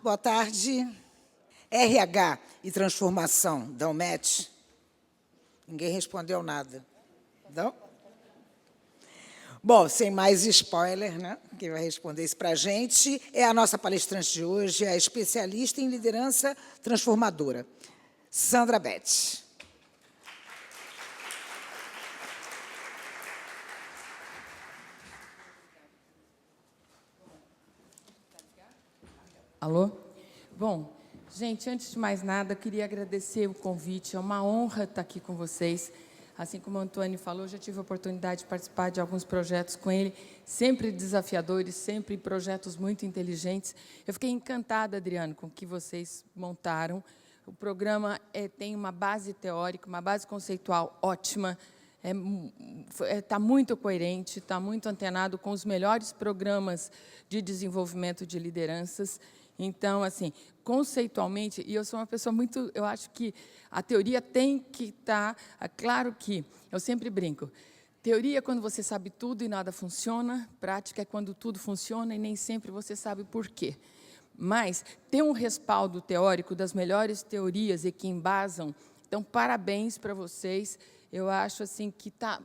Boa tarde. RH e transformação, dão match? Ninguém respondeu nada. Não? Bom, sem mais spoiler, né? Quem vai responder isso para a gente é a nossa palestrante de hoje, a especialista em liderança transformadora, Sandra Beth. Alô? Bom, gente, antes de mais nada, queria agradecer o convite. É uma honra estar aqui com vocês. Assim como o Antônio falou, já tive a oportunidade de participar de alguns projetos com ele, sempre desafiadores, sempre projetos muito inteligentes. Eu fiquei encantada, Adriano, com o que vocês montaram. O programa tem uma base teórica, uma base conceitual ótima, está muito coerente, está muito antenado com os melhores programas de desenvolvimento de lideranças. Então, assim, conceitualmente, e eu sou uma pessoa muito... Eu acho que a teoria tem que estar... Claro que, eu sempre brinco, teoria é quando você sabe tudo e nada funciona, prática é quando tudo funciona e nem sempre você sabe por quê. Mas ter um respaldo teórico das melhores teorias e que embasam, então, parabéns para vocês. Eu acho assim que está...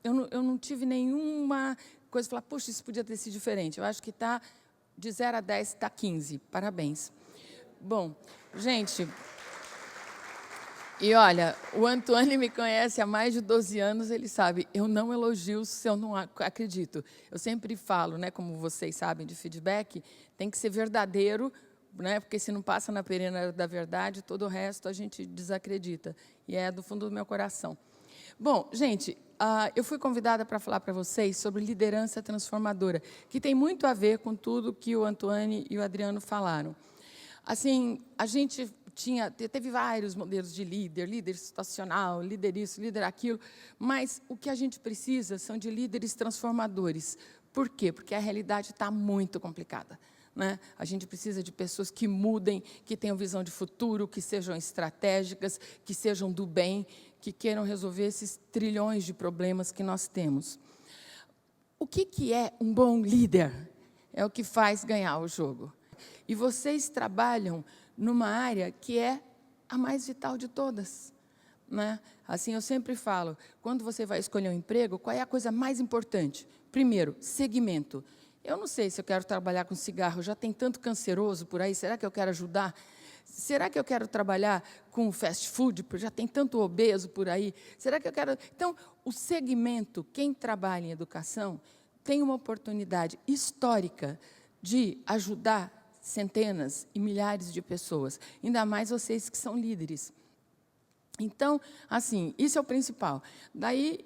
Eu não tive nenhuma coisa de falar, puxa, isso podia ter sido diferente. Eu acho que está... De 0 a 10, está 15. Parabéns. Bom, gente, e olha, o Antônio me conhece há mais de 12 anos, ele sabe, eu não elogio se eu não acredito. Eu sempre falo, né, como vocês sabem de feedback, tem que ser verdadeiro, né, porque se não passa na peneira da verdade, todo o resto a gente desacredita. E é do fundo do meu coração. Bom, gente, eu fui convidada para falar para vocês sobre liderança transformadora, que tem muito a ver com tudo que o Antônio e o Adriano falaram. Assim, a gente teve vários modelos de líder situacional, líder isso, líder aquilo, mas o que a gente precisa são de líderes transformadores. Por quê? Porque a realidade está muito complicada. Né? A gente precisa de pessoas que mudem, que tenham visão de futuro, que sejam estratégicas, que sejam do bem, que queiram resolver esses trilhões de problemas que nós temos. O que é um bom líder? É o que faz ganhar o jogo. E vocês trabalham numa área que é a mais vital de todas. Né? Assim, eu sempre falo, quando você vai escolher um emprego, qual é a coisa mais importante? Primeiro, segmento. Eu não sei se eu quero trabalhar com cigarro, já tem tanto canceroso por aí, será que eu quero ajudar? Será que eu quero trabalhar com fast food, porque já tem tanto obeso por aí? Será que eu quero... Então, o segmento, quem trabalha em educação, tem uma oportunidade histórica de ajudar centenas e milhares de pessoas, ainda mais vocês que são líderes. Então, assim, isso é o principal. Daí,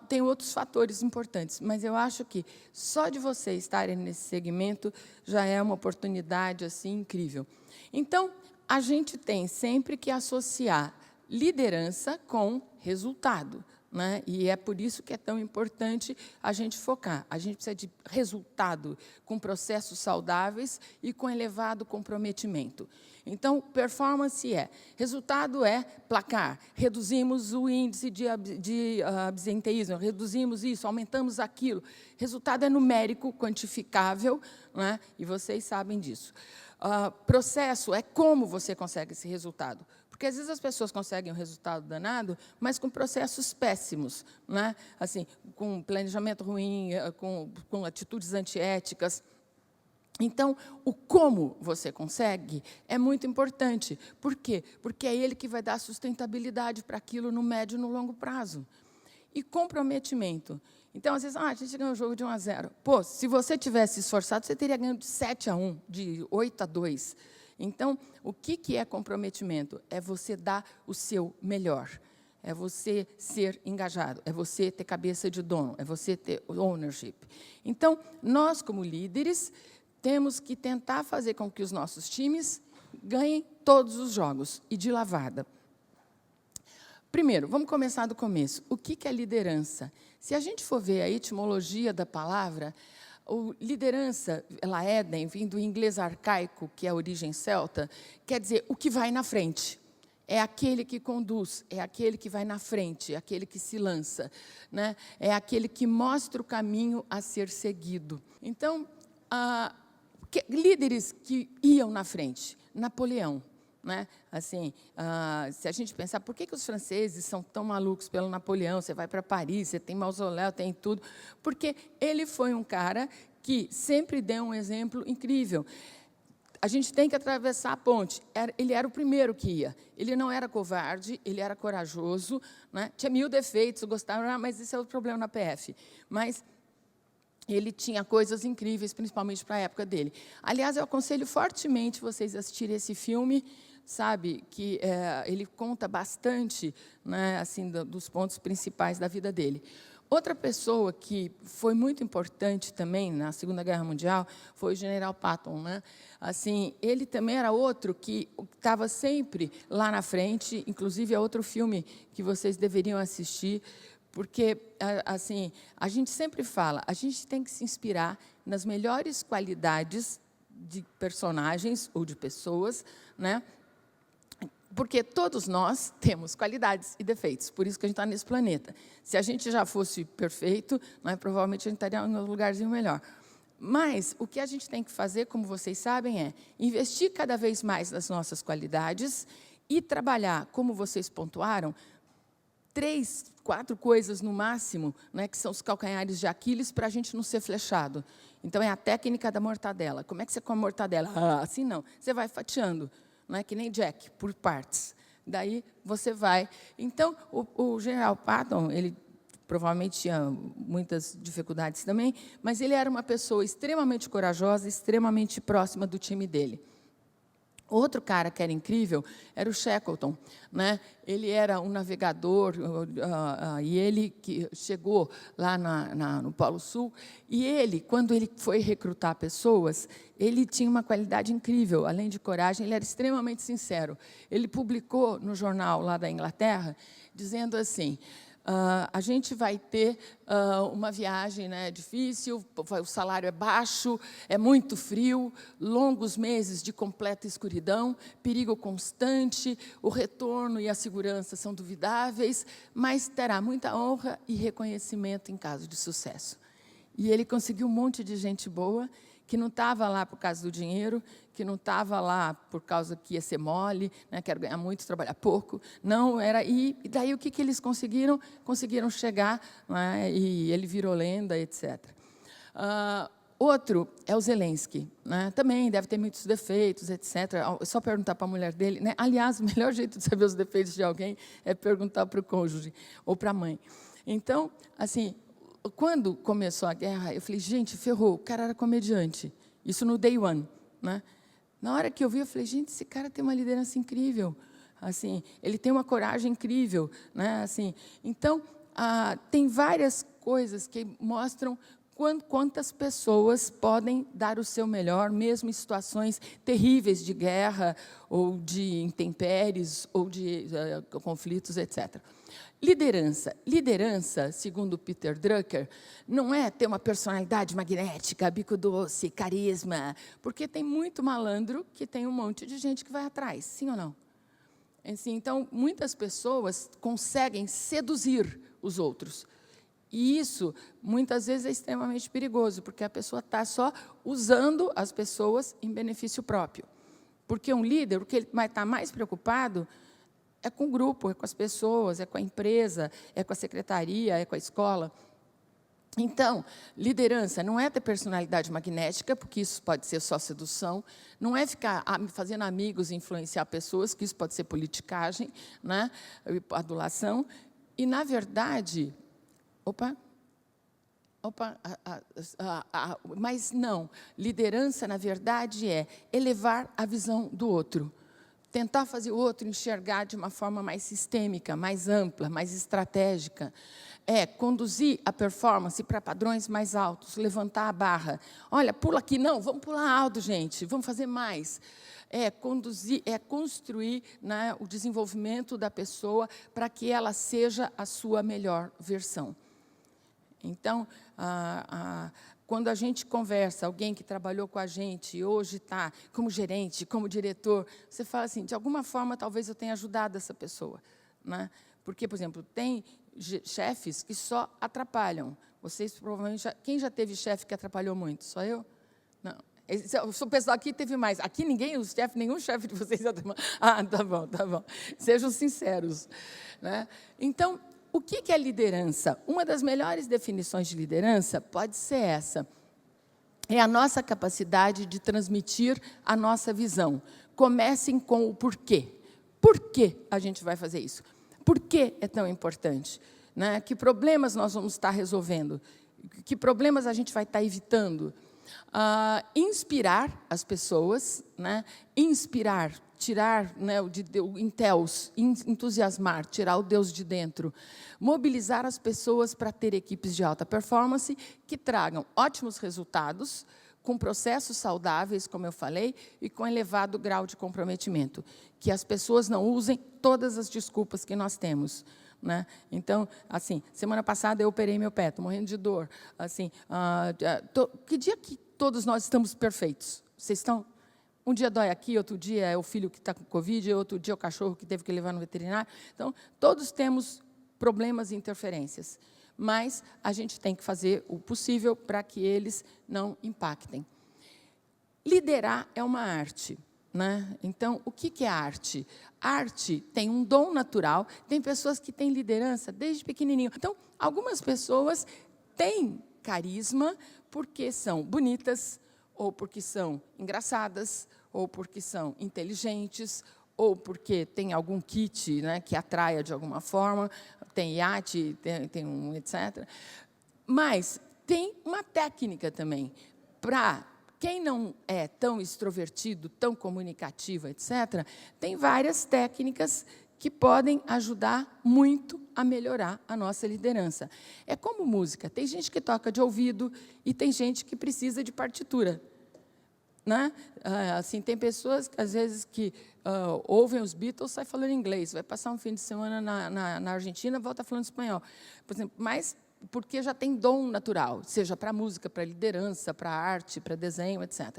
tem outros fatores importantes, mas eu acho que só de vocês estarem nesse segmento já é uma oportunidade assim, incrível. Então, a gente tem sempre que associar liderança com resultado. Né? E é por isso que é tão importante a gente focar. A gente precisa de resultado com processos saudáveis e com elevado comprometimento. Então, performance resultado é placar. Reduzimos o índice de absenteísmo, reduzimos isso, aumentamos aquilo. Resultado é numérico, quantificável, né? E vocês sabem disso. Processo é como você consegue esse resultado. Porque, às vezes, as pessoas conseguem um resultado danado, mas com processos péssimos, né? Assim, com planejamento ruim, com atitudes antiéticas. Então, o como você consegue é muito importante. Por quê? Porque é ele que vai dar sustentabilidade para aquilo no médio e no longo prazo. E comprometimento. Então, às vezes, a gente ganhou o jogo de 1 a 0. Pô, se você tivesse esforçado, você teria ganho de 7 a 1, de 8 a 2. Então, o que é comprometimento? É você dar o seu melhor. É você ser engajado, é você ter cabeça de dono, é você ter ownership. Então, nós, como líderes, temos que tentar fazer com que os nossos times ganhem todos os jogos, e de lavada. Primeiro, vamos começar do começo. O que é liderança? Se a gente for ver a etimologia da palavra, liderança, Éden, vindo do inglês arcaico, que é a origem celta, quer dizer o que vai na frente. É aquele que conduz, é aquele que vai na frente, é aquele que se lança, né? É aquele que mostra o caminho a ser seguido. Então, líderes que iam na frente. Napoleão. Né? Assim, se a gente pensar, por que os franceses são tão malucos pelo Napoleão? Você vai para Paris, você tem mausoléu, tem tudo. Porque ele foi um cara que sempre deu um exemplo incrível. A gente tem que atravessar a ponte. Ele era o primeiro que ia. Ele não era covarde, ele era corajoso, né? Tinha 1000 defeitos, gostava, mas esse é o problema na PF. Mas ele tinha coisas incríveis, principalmente para a época dele. Aliás, eu aconselho fortemente vocês assistirem esse filme, sabe, que ele conta bastante, né, assim, dos pontos principais da vida dele. Outra pessoa que foi muito importante também na Segunda Guerra Mundial foi o General Patton, né? Assim, ele também era outro que estava sempre lá na frente, inclusive é outro filme que vocês deveriam assistir, porque, assim, a gente sempre fala, a gente tem que se inspirar nas melhores qualidades de personagens ou de pessoas, né? Porque todos nós temos qualidades e defeitos, por isso que a gente está nesse planeta. Se a gente já fosse perfeito, provavelmente a gente estaria em um lugarzinho melhor. Mas o que a gente tem que fazer, como vocês sabem, é investir cada vez mais nas nossas qualidades e trabalhar, como vocês pontuaram, 3, 4 coisas no máximo, né, que são os calcanhares de Aquiles, para a gente não ser flechado. Então, é a técnica da mortadela. Como é que você come mortadela? Assim não. Você vai fatiando. Não é que nem Jack, por partes. Daí você vai. Então, o General Patton, ele provavelmente tinha muitas dificuldades também, mas ele era uma pessoa extremamente corajosa, extremamente próxima do time dele. Outro cara que era incrível era o Shackleton, né? Ele era um navegador, e ele que chegou lá no Polo Sul, e ele, quando ele foi recrutar pessoas, ele tinha uma qualidade incrível, além de coragem, ele era extremamente sincero. Ele publicou no jornal lá da Inglaterra, dizendo assim: a gente vai ter uma viagem, né, difícil, o salário é baixo, é muito frio, longos meses de completa escuridão, perigo constante, o retorno e a segurança são duvidáveis, mas terá muita honra e reconhecimento em caso de sucesso. E ele conseguiu um monte de gente boa, que não estava lá por causa do dinheiro, que não estava lá por causa que ia ser mole, né, quero ganhar muito, trabalhar pouco. Não, era. E daí o que eles conseguiram? Conseguiram chegar, né, e ele virou lenda, etc. Outro é o Zelensky, né, também deve ter muitos defeitos, etc. É só perguntar para a mulher dele, né? Aliás, o melhor jeito de saber os defeitos de alguém é perguntar para o cônjuge ou para a mãe. Então, assim, quando começou a guerra, eu falei, gente, ferrou, o cara era comediante. Isso no day one, né? Na hora que eu vi, eu falei, gente, esse cara tem uma liderança incrível. Assim, ele tem uma coragem incrível, né? Assim, então, tem várias coisas que mostram quantas pessoas podem dar o seu melhor, mesmo em situações terríveis de guerra, ou de intempéries, ou de conflitos, etc. Liderança. Liderança, segundo Peter Drucker, não é ter uma personalidade magnética, bico doce, carisma, porque tem muito malandro que tem um monte de gente que vai atrás, sim ou não? Assim, então, muitas pessoas conseguem seduzir os outros. E isso, muitas vezes, é extremamente perigoso, porque a pessoa está só usando as pessoas em benefício próprio. Porque um líder, o que ele vai estar mais preocupado é com o grupo, é com as pessoas, é com a empresa, é com a secretaria, é com a escola. Então, liderança não é ter personalidade magnética, porque isso pode ser só sedução, não é ficar fazendo amigos e influenciar pessoas, que isso pode ser politicagem, né, adulação. E, na verdade, mas não, liderança, na verdade, é elevar a visão do outro. Tentar fazer o outro enxergar de uma forma mais sistêmica, mais ampla, mais estratégica. É conduzir a performance para padrões mais altos, levantar a barra. Olha, pula aqui, não, vamos pular alto, gente, vamos fazer mais. É conduzir, é construir, né, o desenvolvimento da pessoa para que ela seja a sua melhor versão. Então, quando a gente conversa, alguém que trabalhou com a gente e hoje está como gerente, como diretor, você fala assim, de alguma forma, talvez eu tenha ajudado essa pessoa, né? Porque, por exemplo, tem chefes que só atrapalham. Vocês provavelmente quem já teve chefe que atrapalhou muito? Só eu? Não. O pessoal aqui teve mais. Aqui ninguém, nenhum chefe de vocês... Ah, tá bom, tá bom. Sejam sinceros. Né? Então, o que é liderança? Uma das melhores definições de liderança pode ser essa. É a nossa capacidade de transmitir a nossa visão. Comecem com o porquê. Por que a gente vai fazer isso? Por que é tão importante? Né? Que problemas nós vamos estar resolvendo? Que problemas a gente vai estar evitando? Inspirar as pessoas, né? Inspirar, tirar, né, o enteos, entusiasmar, tirar o Deus de dentro, mobilizar as pessoas para ter equipes de alta performance que tragam ótimos resultados, com processos saudáveis, como eu falei, e com elevado grau de comprometimento, que as pessoas não usem todas as desculpas que nós temos. Né? Então, assim, semana passada eu operei meu pé, estou morrendo de dor. Assim, que dia que todos nós estamos perfeitos? Vocês estão? Um dia dói aqui, outro dia é o filho que está com Covid, outro dia é o cachorro que teve que levar no veterinário. Então, todos temos problemas e interferências, mas a gente tem que fazer o possível para que eles não impactem. Liderar é uma arte. Né? Então, o que é arte? Arte tem um dom natural, tem pessoas que têm liderança desde pequenininho. Então, algumas pessoas têm carisma porque são bonitas, ou porque são engraçadas, ou porque são inteligentes, ou porque tem algum kit, né, que atraia de alguma forma, tem iate, tem um etc. Mas tem uma técnica também para... Quem não é tão extrovertido, tão comunicativo, etc., tem várias técnicas que podem ajudar muito a melhorar a nossa liderança. É como música. Tem gente que toca de ouvido e tem gente que precisa de partitura. Né? Assim, tem pessoas que, às vezes, que ouvem os Beatles e saem falando inglês. Vai passar um fim de semana na Argentina, volta falando espanhol. Por exemplo, mas... porque já tem dom natural, seja para música, para liderança, para arte, para desenho, etc.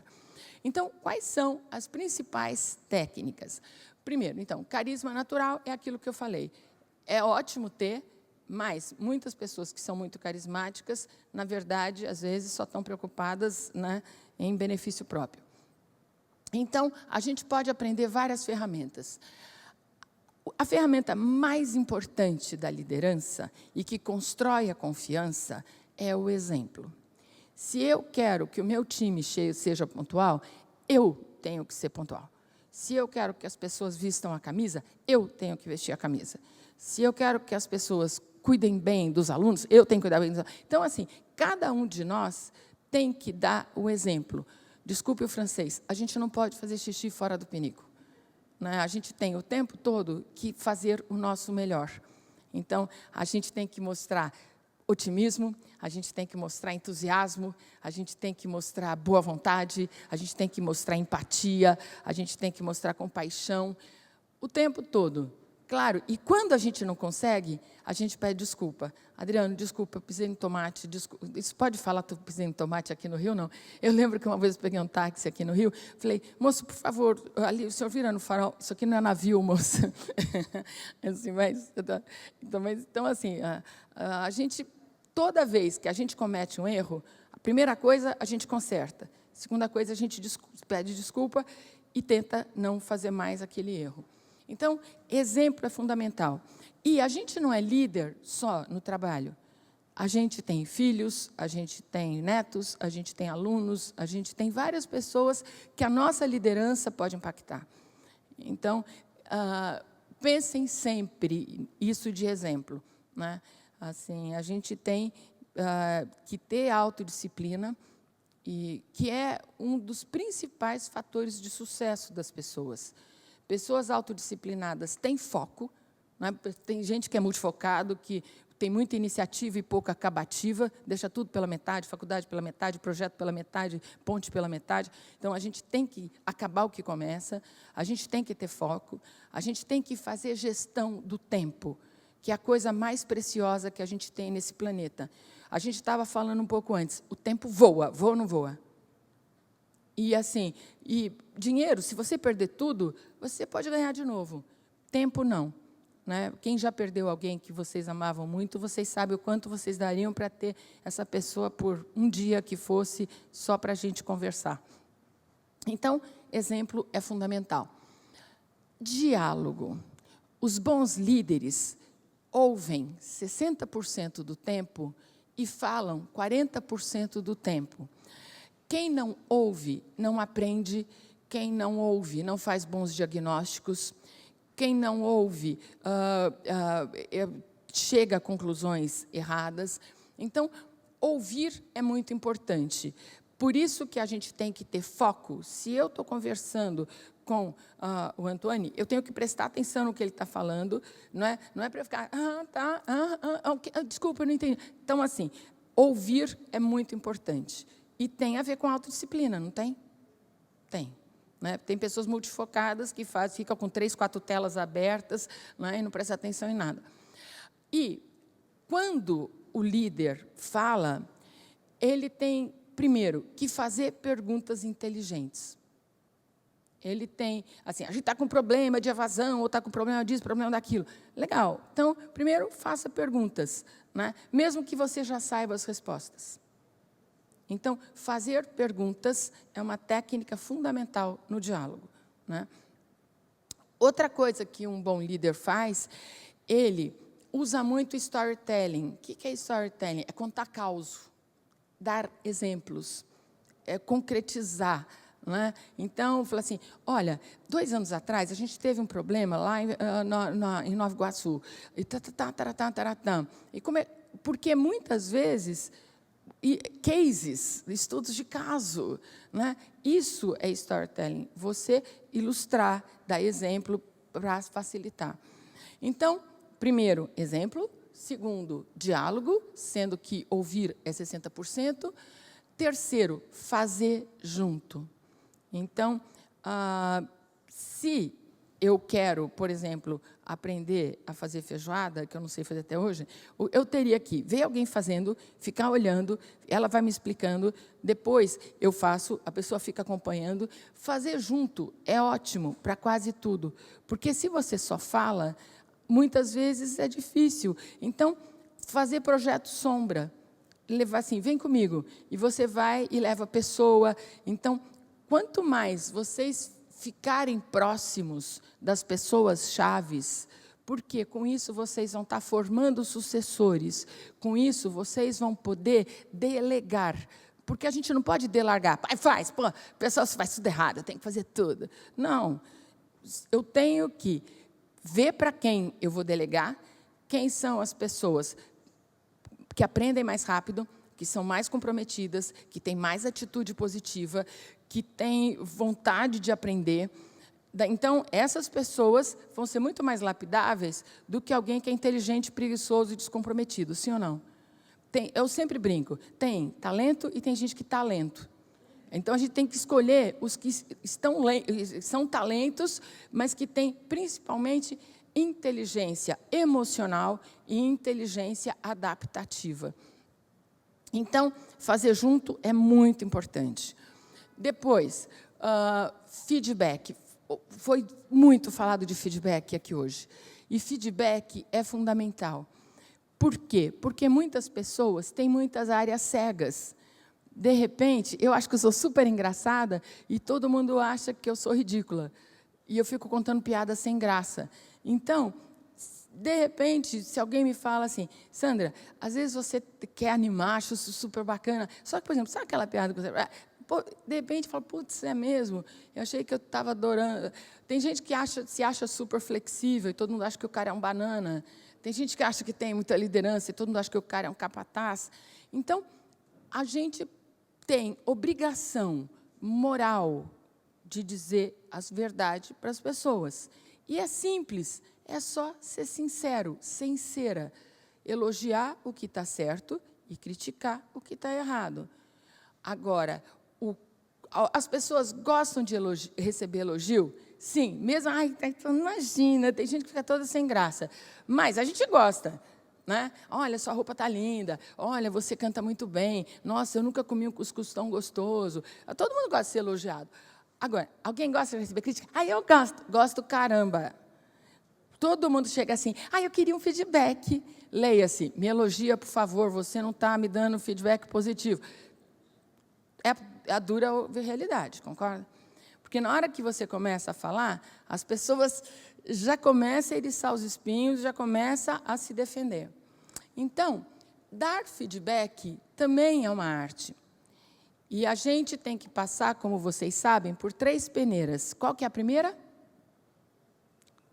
Então, quais são as principais técnicas? Primeiro, então, carisma natural é aquilo que eu falei. É ótimo ter, mas muitas pessoas que são muito carismáticas, na verdade, às vezes, só estão preocupadas, né, em benefício próprio. Então, a gente pode aprender várias ferramentas. A ferramenta mais importante da liderança e que constrói a confiança é o exemplo. Se eu quero que o meu time seja pontual, eu tenho que ser pontual. Se eu quero que as pessoas vistam a camisa, eu tenho que vestir a camisa. Se eu quero que as pessoas cuidem bem dos alunos, eu tenho que cuidar bem dos alunos. Então, assim, cada um de nós tem que dar o exemplo. Desculpe o francês, a gente não pode fazer xixi fora do pinico. A gente tem o tempo todo que fazer o nosso melhor. Então, a gente tem que mostrar otimismo, a gente tem que mostrar entusiasmo, a gente tem que mostrar boa vontade, a gente tem que mostrar empatia, a gente tem que mostrar compaixão, o tempo todo. Claro, e quando a gente não consegue, a gente pede desculpa. Adriano, desculpa, eu pisei no tomate. Desculpa. Isso pode falar que eu pisei no tomate aqui no Rio, não? Eu lembro que uma vez eu peguei um táxi aqui no Rio, falei, moço, por favor, ali, o senhor vira no farol, isso aqui não é navio, moça. Assim, então, assim, a gente, toda vez que a gente comete um erro, a primeira coisa, a gente conserta. A segunda coisa, a gente pede desculpa e tenta não fazer mais aquele erro. Então, exemplo é fundamental. E a gente não é líder só no trabalho. A gente tem filhos, a gente tem netos, a gente tem alunos, a gente tem várias pessoas que a nossa liderança pode impactar. Então, pensem sempre isso de exemplo. Né? Assim, a gente tem que ter autodisciplina, e que é um dos principais fatores de sucesso das pessoas. Pessoas autodisciplinadas têm foco, né? Tem gente que é multifocado, que tem muita iniciativa e pouca acabativa, deixa tudo pela metade, faculdade pela metade, projeto pela metade, ponte pela metade. Então, a gente tem que acabar o que começa, a gente tem que ter foco, a gente tem que fazer gestão do tempo, que é a coisa mais preciosa que a gente tem nesse planeta. A gente estava falando um pouco antes, o tempo voa, voa ou não voa? E, assim, dinheiro, se você perder tudo, você pode ganhar de novo. Tempo, não. Né? Quem já perdeu alguém que vocês amavam muito, vocês sabem o quanto vocês dariam para ter essa pessoa por um dia que fosse só para a gente conversar. Então, exemplo é fundamental. Diálogo. Os bons líderes ouvem 60% do tempo e falam 40% do tempo. Quem não ouve, não aprende. Quem não ouve, não faz bons diagnósticos. Quem não ouve, chega a conclusões erradas. Então, ouvir é muito importante. Por isso que a gente tem que ter foco. Se eu estou conversando com o Antônio, eu tenho que prestar atenção no que ele está falando, não é para eu ficar, desculpa, eu não entendi. Então, assim, ouvir é muito importante. E tem a ver com autodisciplina, não tem? Tem. Né? Tem pessoas multifocadas que ficam com 3, 4 telas abertas, né, e não prestam atenção em nada. E, quando o líder fala, ele tem, primeiro, que fazer perguntas inteligentes. Ele tem, assim, a gente está com problema de evasão, ou está com problema disso, problema daquilo. Legal. Então, primeiro, faça perguntas, né? Mesmo que você já saiba as respostas. Então, fazer perguntas é uma técnica fundamental no diálogo, né? Outra coisa que um bom líder faz, ele usa muito storytelling. O que é storytelling? É contar causo, dar exemplos, concretizar. Né? Então, fala assim, olha, 2 anos atrás, a gente teve um problema lá em Nova Iguaçu. E porque, muitas vezes, cases, estudos de caso, né? Isso é storytelling, você ilustrar, dar exemplo para facilitar. Então, primeiro, exemplo. Segundo, diálogo, sendo que ouvir é 60%. Terceiro, fazer junto. Então, se eu quero, por exemplo, aprender a fazer feijoada, que eu não sei fazer até hoje, eu teria que ver alguém fazendo, ficar olhando, ela vai me explicando, depois eu faço, a pessoa fica acompanhando. Fazer junto é ótimo para quase tudo, porque se você só fala, muitas vezes é difícil. Então, fazer projeto sombra, levar assim, vem comigo, e você vai e leva a pessoa. Então, quanto mais vocês ficarem próximos das pessoas chaves, porque com isso vocês vão estar formando sucessores, com isso vocês vão poder delegar, porque a gente não pode delargar, pai, faz, pô, o pessoal faz tudo errado, eu tenho que fazer tudo. Não, eu tenho que ver para quem eu vou delegar, quem são as pessoas que aprendem mais rápido, que são mais comprometidas, que têm mais atitude positiva, que têm vontade de aprender. Então, essas pessoas vão ser muito mais lapidáveis do que alguém que é inteligente, preguiçoso e descomprometido, sim ou não? Eu sempre brinco, tem talento e tem gente que está lento. Então, a gente tem que escolher os que são talentos, mas que têm, principalmente, inteligência emocional e inteligência adaptativa. Então, fazer junto é muito importante. Depois, feedback. Foi muito falado de feedback aqui hoje. E feedback é fundamental. Por quê? Porque muitas pessoas têm muitas áreas cegas. De repente, eu acho que eu sou super engraçada e todo mundo acha que eu sou ridícula. E eu fico contando piadas sem graça. Então, de repente, se alguém me fala assim, Sandra, às vezes você quer animar, acho isso super bacana, só que, por exemplo, sabe aquela piada que você... De repente, fala, putz, é mesmo? Eu achei que eu estava adorando. Tem gente que se acha super flexível e todo mundo acha que o cara é um banana. Tem gente que acha que tem muita liderança e todo mundo acha que o cara é um capataz. Então, a gente tem obrigação moral de dizer as verdades para as pessoas. E é simples, é só ser sincero, sincera. Elogiar o que está certo e criticar o que está errado. Agora, as pessoas gostam de receber elogio? Sim, mesmo, imagina, tem gente que fica toda sem graça. Mas a gente gosta. Né? Olha, sua roupa está linda, olha, você canta muito bem, nossa, eu nunca comi um cuscuz tão gostoso. Todo mundo gosta de ser elogiado. Agora, alguém gosta de receber crítica? Eu gosto caramba. Todo mundo chega assim, eu queria um feedback. Leia-se, me elogia, por favor, você não está me dando feedback positivo. É a dura realidade, concorda? Porque na hora que você começa a falar, as pessoas já começam a eriçar os espinhos, já começam a se defender. Então, dar feedback também é uma arte. E a gente tem que passar, como vocês sabem, por 3 peneiras. Qual que é a primeira?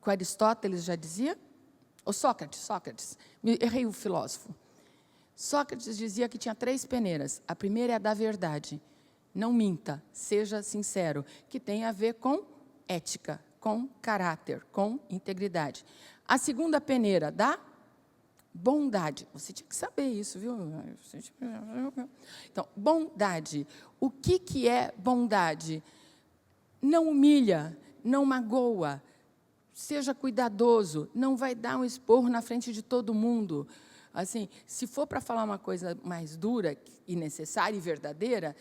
Que Aristóteles já dizia? Ou Sócrates. Errei o filósofo. Sócrates dizia que tinha 3 peneiras. A primeira é a da verdade. Não minta, seja sincero, que tem a ver com ética, com caráter, com integridade. A segunda peneira, da bondade. Você tinha que saber isso, viu? Então, bondade. O que é bondade? Não humilha, não magoa, seja cuidadoso, não vai dar um esporro na frente de todo mundo. Assim, se for para falar uma coisa mais dura e necessária e verdadeira,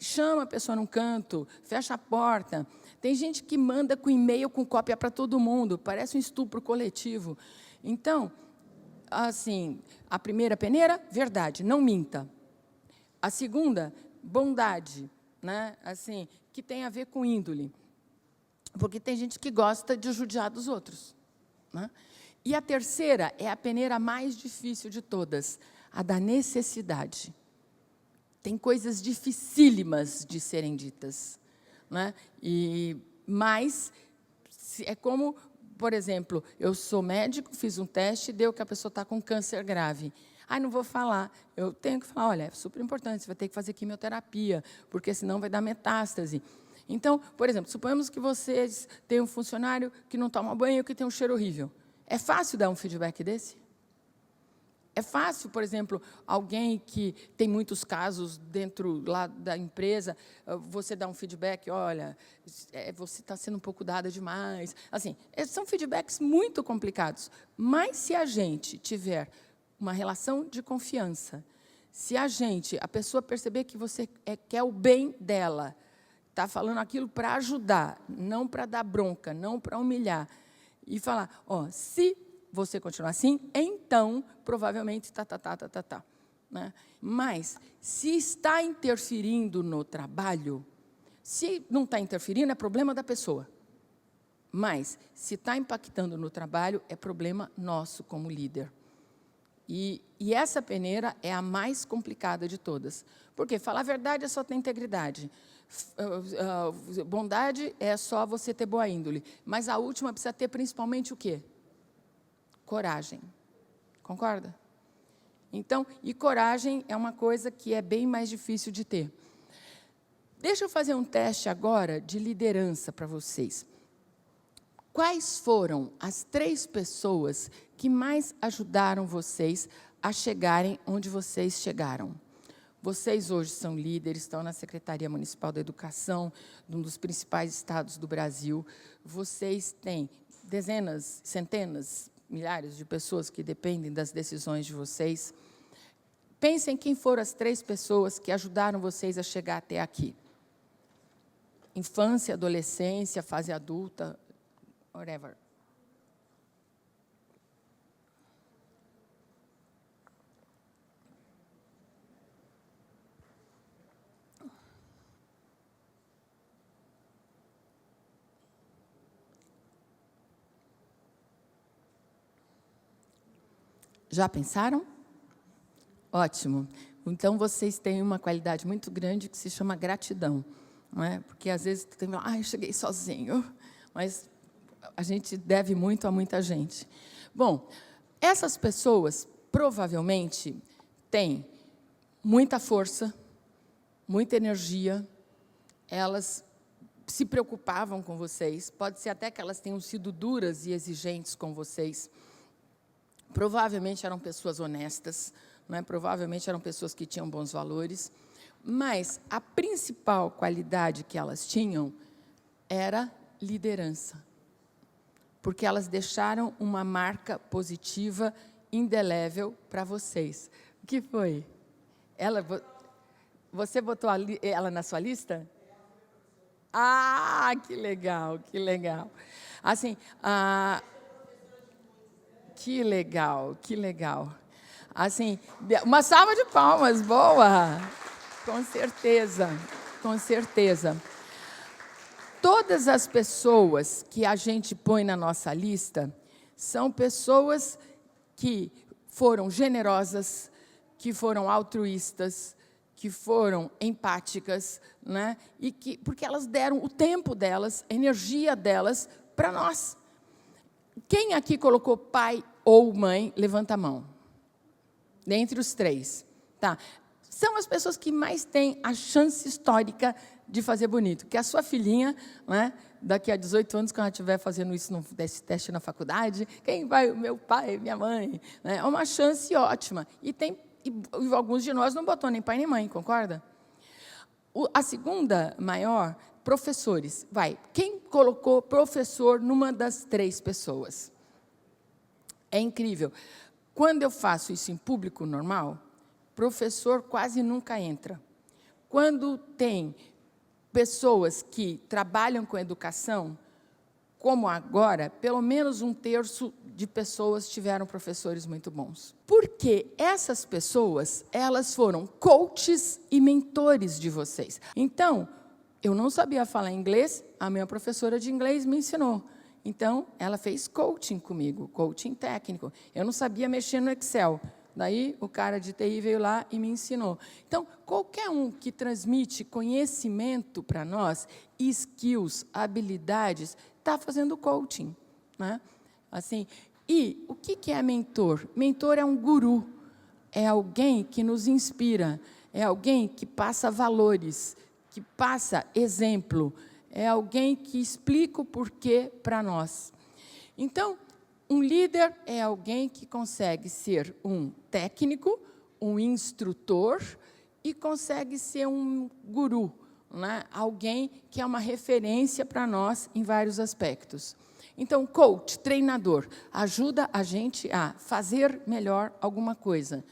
chama a pessoa num canto, fecha a porta. Tem gente que manda com e-mail, com cópia para todo mundo, parece um estupro coletivo. Então, assim, a primeira peneira, verdade, não minta. A segunda, bondade, né? Assim, que tem a ver com índole. Porque tem gente que gosta de judiar dos outros, né? E a terceira é a peneira mais difícil de todas, a da necessidade. Tem coisas dificílimas de serem ditas, né? Mas é como, por exemplo, eu sou médico, fiz um teste, deu que a pessoa está com câncer grave. Não vou falar. Eu tenho que falar, olha, é super importante, você vai ter que fazer quimioterapia, porque senão vai dar metástase. Então, por exemplo, suponhamos que vocês têm um funcionário que não toma banho, que tem um cheiro horrível. É fácil dar um feedback desse? É fácil, por exemplo, alguém que tem muitos casos dentro lá da empresa, você dá um feedback, olha, você está sendo um pouco dada demais. Assim, são feedbacks muito complicados. Mas, se a gente tiver uma relação de confiança, se a pessoa perceber que você quer o bem dela, está falando aquilo para ajudar, não para dar bronca, não para humilhar, e falar, se você continuar assim, então, provavelmente, né? Mas, se está interferindo no trabalho, se não está interferindo, é problema da pessoa. Mas, se está impactando no trabalho, é problema nosso como líder. E essa peneira é a mais complicada de todas. Porque falar a verdade é só ter integridade. Bondade é só você ter boa índole. Mas a última precisa ter principalmente o quê? Coragem. Concorda? Então, e coragem é uma coisa que é bem mais difícil de ter. Deixa eu fazer um teste agora de liderança para vocês. Quais foram as 3 pessoas que mais ajudaram vocês a chegarem onde vocês chegaram? Vocês hoje são líderes, estão na Secretaria Municipal da Educação, de um dos principais estados do Brasil. Vocês têm dezenas, centenas, milhares de pessoas que dependem das decisões de vocês. Pensem quem foram as 3 pessoas que ajudaram vocês a chegar até aqui. Infância, adolescência, fase adulta, whatever. Já pensaram? Ótimo. Então, vocês têm uma qualidade muito grande que se chama gratidão. Não é? Porque, às vezes, tem eu cheguei sozinho. Mas a gente deve muito a muita gente. Bom, essas pessoas, provavelmente, têm muita força, muita energia, elas se preocupavam com vocês, pode ser até que elas tenham sido duras e exigentes com vocês. Provavelmente eram pessoas honestas, não é? Provavelmente eram pessoas que tinham bons valores, mas a principal qualidade que elas tinham era liderança, porque elas deixaram uma marca positiva, indelével para vocês. O que foi? Você botou ela na sua lista? Que legal, que legal. Assim, que legal, que legal. Assim, uma salva de palmas, boa. Com certeza, com certeza. Todas as pessoas que a gente põe na nossa lista são pessoas que foram generosas, que foram altruístas, que foram empáticas, né? Porque elas deram o tempo delas, a energia delas para nós. Quem aqui colocou pai ou mãe, levanta a mão. Dentre os 3. Tá. São as pessoas que mais têm a chance histórica de fazer bonito. Que a sua filhinha, né, daqui a 18 anos, quando ela estiver fazendo isso desse teste na faculdade, quem vai? O meu pai, minha mãe. Né? É uma chance ótima. E alguns de nós não botou nem pai nem mãe, concorda? A segunda maior, professores. Quem colocou professor numa das 3 pessoas? É incrível. Quando eu faço isso em público normal, professor quase nunca entra. Quando tem pessoas que trabalham com educação, como agora, pelo menos 1/3 de pessoas tiveram professores muito bons. Porque essas pessoas, elas foram coaches e mentores de vocês. Então, eu não sabia falar inglês, a minha professora de inglês me ensinou. Então, ela fez coaching comigo, coaching técnico. Eu não sabia mexer no Excel. Daí, o cara de TI veio lá e me ensinou. Então, qualquer um que transmite conhecimento para nós, skills, habilidades, está fazendo coaching. Né? Assim, e o que é mentor? Mentor é um guru, é alguém que nos inspira, é alguém que passa valores, que passa exemplo, é alguém que explica o porquê para nós. Então, um líder é alguém que consegue ser um técnico, um instrutor e consegue ser um guru, né? Alguém que é uma referência para nós em vários aspectos. Então, coach, treinador, ajuda a gente a fazer melhor alguma coisa.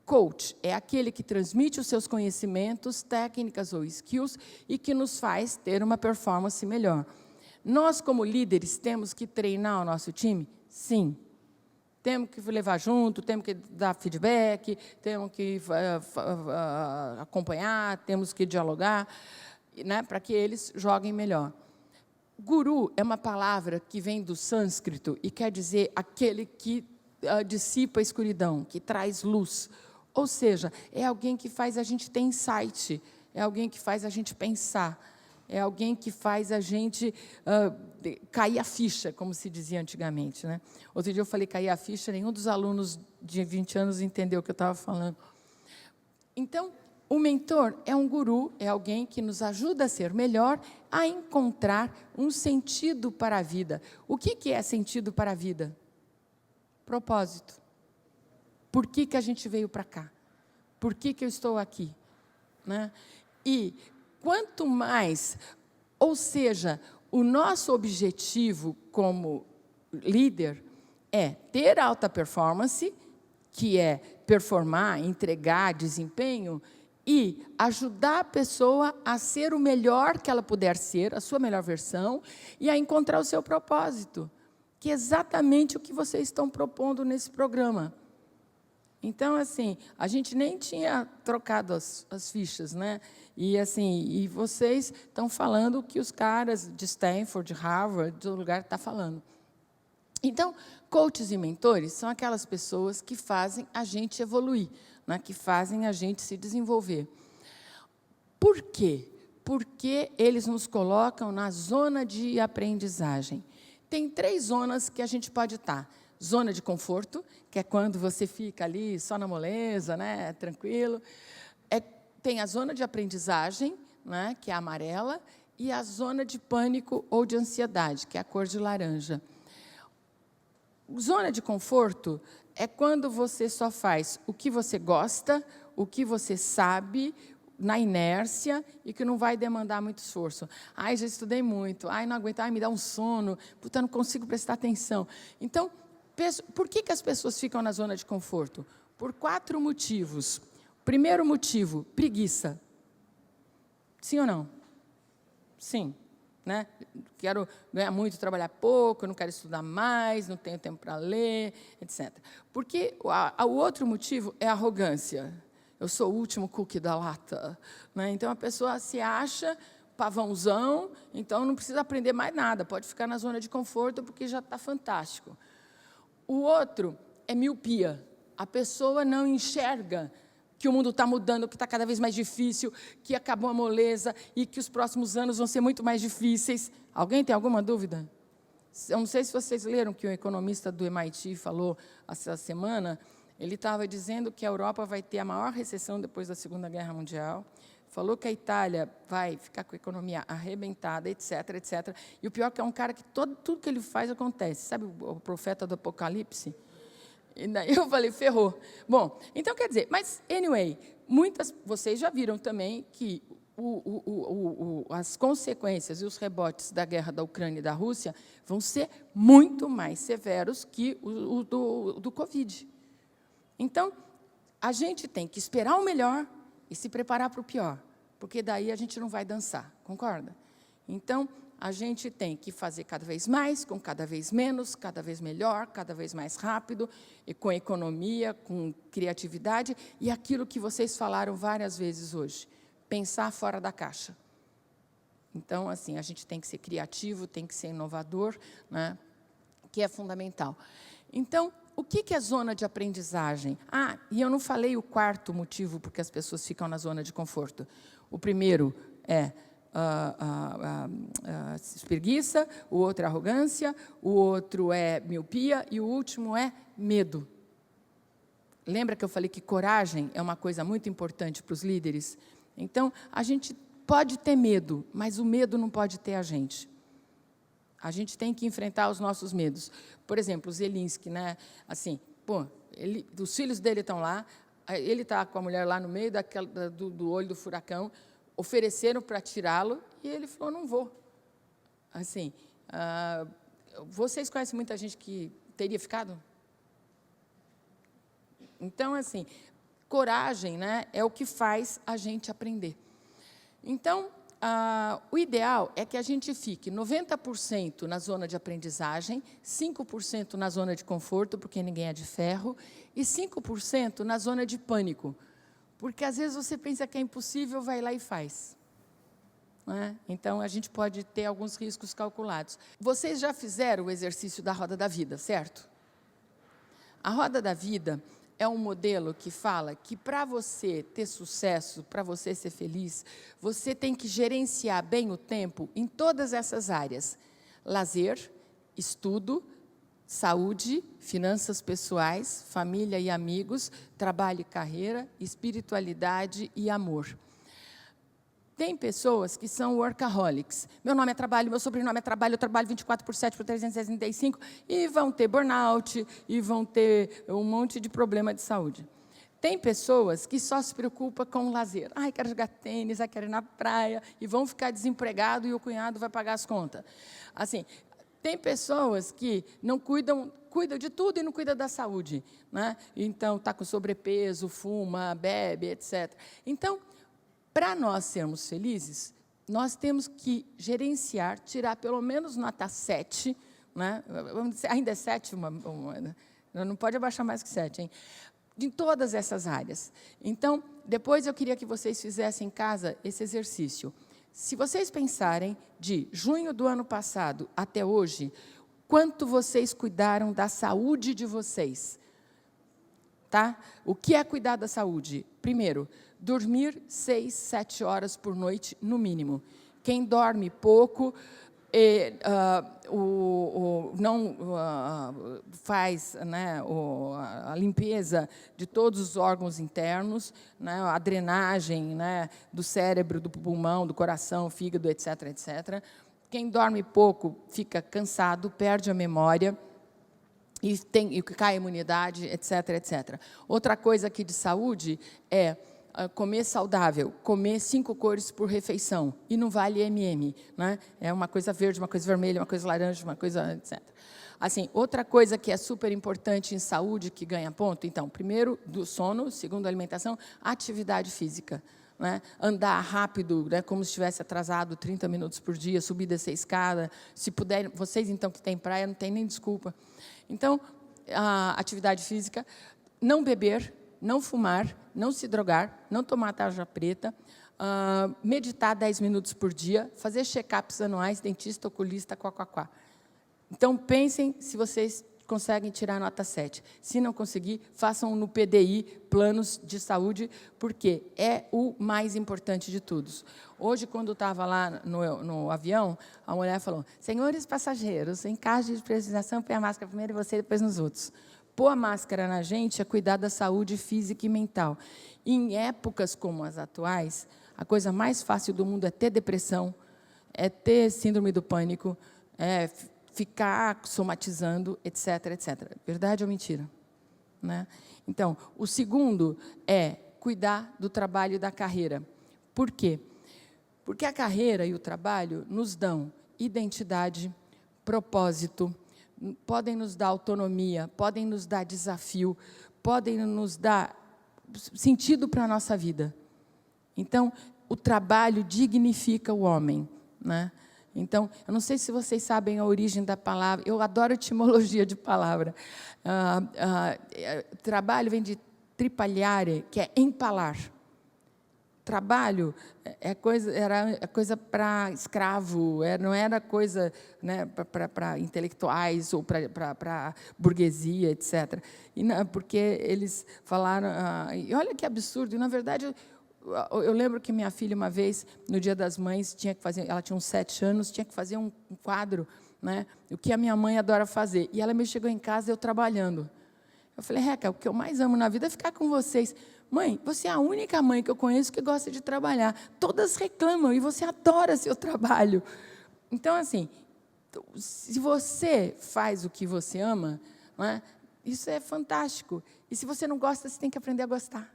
Coach é aquele que transmite os seus conhecimentos, técnicas ou skills e que nos faz ter uma performance melhor. Nós, como líderes, temos que treinar o nosso time? Sim. Temos que levar junto, temos que dar feedback, temos que acompanhar, temos que dialogar, né, para que eles joguem melhor. Guru é uma palavra que vem do sânscrito e quer dizer aquele que dissipa a escuridão, que traz luz. Ou seja, é alguém que faz a gente ter insight, é alguém que faz a gente pensar, é alguém que faz a gente cair a ficha, como se dizia antigamente. Né? Outro dia eu falei cair a ficha, nenhum dos alunos de 20 anos entendeu o que eu estava falando. Então, o mentor é um guru, é alguém que nos ajuda a ser melhor, a encontrar um sentido para a vida. O que é sentido para a vida? Propósito. Por que a gente veio para cá? Por que eu estou aqui? Né? E quanto mais, ou seja, o nosso objetivo como líder é ter alta performance, que é performar, entregar desempenho, e ajudar a pessoa a ser o melhor que ela puder ser, a sua melhor versão, e a encontrar o seu propósito, que é exatamente o que vocês estão propondo nesse programa. Então, assim, a gente nem tinha trocado as fichas, né? E vocês estão falando o que os caras de Stanford, de Harvard, do lugar estão falando. Então, coaches e mentores são aquelas pessoas que fazem a gente evoluir, né? Que fazem a gente se desenvolver. Por quê? Porque eles nos colocam na zona de aprendizagem. Tem 3 zonas que a gente pode estar. Zona de conforto, que é quando você fica ali só na moleza, né, tranquilo. Tem a zona de aprendizagem, né, que é a amarela, e a zona de pânico ou de ansiedade, que é a cor de laranja. Zona de conforto é quando você só faz o que você gosta, o que você sabe, na inércia e que não vai demandar muito esforço. Ai, já estudei muito. Ai, não aguento. Ai, me dá um sono. Puta, não consigo prestar atenção. Então, por que as pessoas ficam na zona de conforto? Por 4 motivos. Primeiro motivo, preguiça. Sim ou não? Sim. Né? Quero ganhar muito, trabalhar pouco, não quero estudar mais, não tenho tempo para ler, etc. Porque o outro motivo é a arrogância. Eu sou o último cookie da lata. Né? Então, a pessoa se acha pavãozão, então não precisa aprender mais nada, pode ficar na zona de conforto, porque já está fantástico. O outro é miopia. A pessoa não enxerga que o mundo está mudando, que está cada vez mais difícil, que acabou a moleza e que os próximos anos vão ser muito mais difíceis. Alguém tem alguma dúvida? Eu não sei se vocês leram que o economista do MIT falou essa semana. Ele estava dizendo que a Europa vai ter a maior recessão depois da Segunda Guerra Mundial. Falou que a Itália vai ficar com a economia arrebentada, etc., etc. E o pior é que é um cara que tudo que ele faz acontece. Sabe o profeta do Apocalipse? E daí eu falei, ferrou. Bom, então quer dizer, mas, anyway, vocês já viram também que as consequências e os rebotes da guerra da Ucrânia e da Rússia vão ser muito mais severos que o do Covid. Então, a gente tem que esperar o melhor e se preparar para o pior, porque daí a gente não vai dançar, concorda? Então, a gente tem que fazer cada vez mais, com cada vez menos, cada vez melhor, cada vez mais rápido, e com economia, com criatividade, e aquilo que vocês falaram várias vezes hoje, pensar fora da caixa. Então, assim, a gente tem que ser criativo, tem que ser inovador, né, que é fundamental. Então, o que é zona de aprendizagem? E eu não falei o quarto motivo porque as pessoas ficam na zona de conforto. O primeiro é preguiça, o outro é arrogância, o outro é miopia e o último é medo. Lembra que eu falei que coragem é uma coisa muito importante para os líderes? Então, a gente pode ter medo, mas o medo não pode ter a gente. A gente tem que enfrentar os nossos medos. Por exemplo, o Zelensky, né? Assim, os filhos dele estão lá, ele está com a mulher lá no meio do olho do furacão, ofereceram para tirá-lo, e ele falou, não vou. Assim, vocês conhecem muita gente que teria ficado? Então, assim, coragem, né, é o que faz a gente aprender. Então, o ideal é que a gente fique 90% na zona de aprendizagem, 5% na zona de conforto, porque ninguém é de ferro, e 5% na zona de pânico. Porque, às vezes, você pensa que é impossível, vai lá e faz. Não é? Então, a gente pode ter alguns riscos calculados. Vocês já fizeram o exercício da roda da vida, certo? A roda da vida é um modelo que fala que, para você ter sucesso, para você ser feliz, você tem que gerenciar bem o tempo em todas essas áreas. Lazer, estudo, saúde, finanças pessoais, família e amigos, trabalho e carreira, espiritualidade e amor. Tem pessoas que são workaholics. Meu nome é trabalho, meu sobrenome é trabalho, eu trabalho 24/7 por 365, e vão ter burnout, e vão ter um monte de problema de saúde. Tem pessoas que só se preocupam com o lazer. Quero jogar tênis, quero ir na praia, e vão ficar desempregados e o cunhado vai pagar as contas. Assim, tem pessoas que não cuidam de tudo e não cuidam da saúde, né? Então, está com sobrepeso, fuma, bebe, etc. Então, para nós sermos felizes, nós temos que gerenciar, tirar pelo menos nota 7, né? Vamos dizer, ainda é 7, não pode abaixar mais que 7, hein? Em todas essas áreas. Então, depois eu queria que vocês fizessem em casa esse exercício. Se vocês pensarem de junho do ano passado até hoje, quanto vocês cuidaram da saúde de vocês? Tá? O que é cuidar da saúde? Primeiro, dormir 6, 7 horas por noite, no mínimo. Quem dorme pouco não faz, né, a limpeza de todos os órgãos internos, né, a drenagem, né, do cérebro, do pulmão, do coração, fígado, etc., etc. Quem dorme pouco fica cansado, perde a memória, e cai a imunidade, etc., etc. Outra coisa aqui de saúde é comer saudável, comer 5 cores por refeição, e não vale MM, né? É uma coisa verde, uma coisa vermelha, uma coisa laranja, uma coisa, etc. Assim, outra coisa que é super importante em saúde, que ganha ponto, então, primeiro, do sono, segundo, alimentação, atividade física. Né? Andar rápido, né, como se estivesse atrasado 30 minutos por dia, subir e descer a escada. Se puder, vocês, então, que têm praia, não tem nem desculpa. Então, a atividade física, não beber, não fumar, não se drogar, não tomar tarja preta, meditar 10 minutos por dia, fazer check-ups anuais, dentista, oculista, quá. Então, pensem se vocês conseguem tirar nota 7. Se não conseguir, façam no PDI, planos de saúde, porque é o mais importante de todos. Hoje, quando estava lá no avião, a mulher falou, senhores passageiros, em caso de precisação, põe a máscara primeiro em você, depois nos outros. Pôr a máscara na gente é cuidar da saúde física e mental. Em épocas como as atuais, a coisa mais fácil do mundo é ter depressão, é ter síndrome do pânico, é ficar somatizando, etc., etc. Verdade ou mentira? Né? Então, o segundo é cuidar do trabalho e da carreira. Por quê? Porque a carreira e o trabalho nos dão identidade, propósito, podem nos dar autonomia, podem nos dar desafio, podem nos dar sentido para a nossa vida. Então, o trabalho dignifica o homem, né? Então, eu não sei se vocês sabem a origem da palavra, eu adoro etimologia de palavra. Trabalho vem de tripaliare, que é empalar. Trabalho era coisa para escravo, não era coisa, né, para intelectuais ou para burguesia, etc. E não, porque eles falaram... e olha que absurdo, e, na verdade... Eu lembro que minha filha, uma vez, no Dia das Mães, tinha que fazer, ela tinha uns 7 anos, tinha que fazer um quadro, né, o que a minha mãe adora fazer. E ela me chegou em casa, eu trabalhando. Eu falei, Reca, o que eu mais amo na vida é ficar com vocês. Mãe, você é a única mãe que eu conheço que gosta de trabalhar. Todas reclamam e você adora seu trabalho. Então, assim, se você faz o que você ama, né, isso é fantástico. E se você não gosta, você tem que aprender a gostar.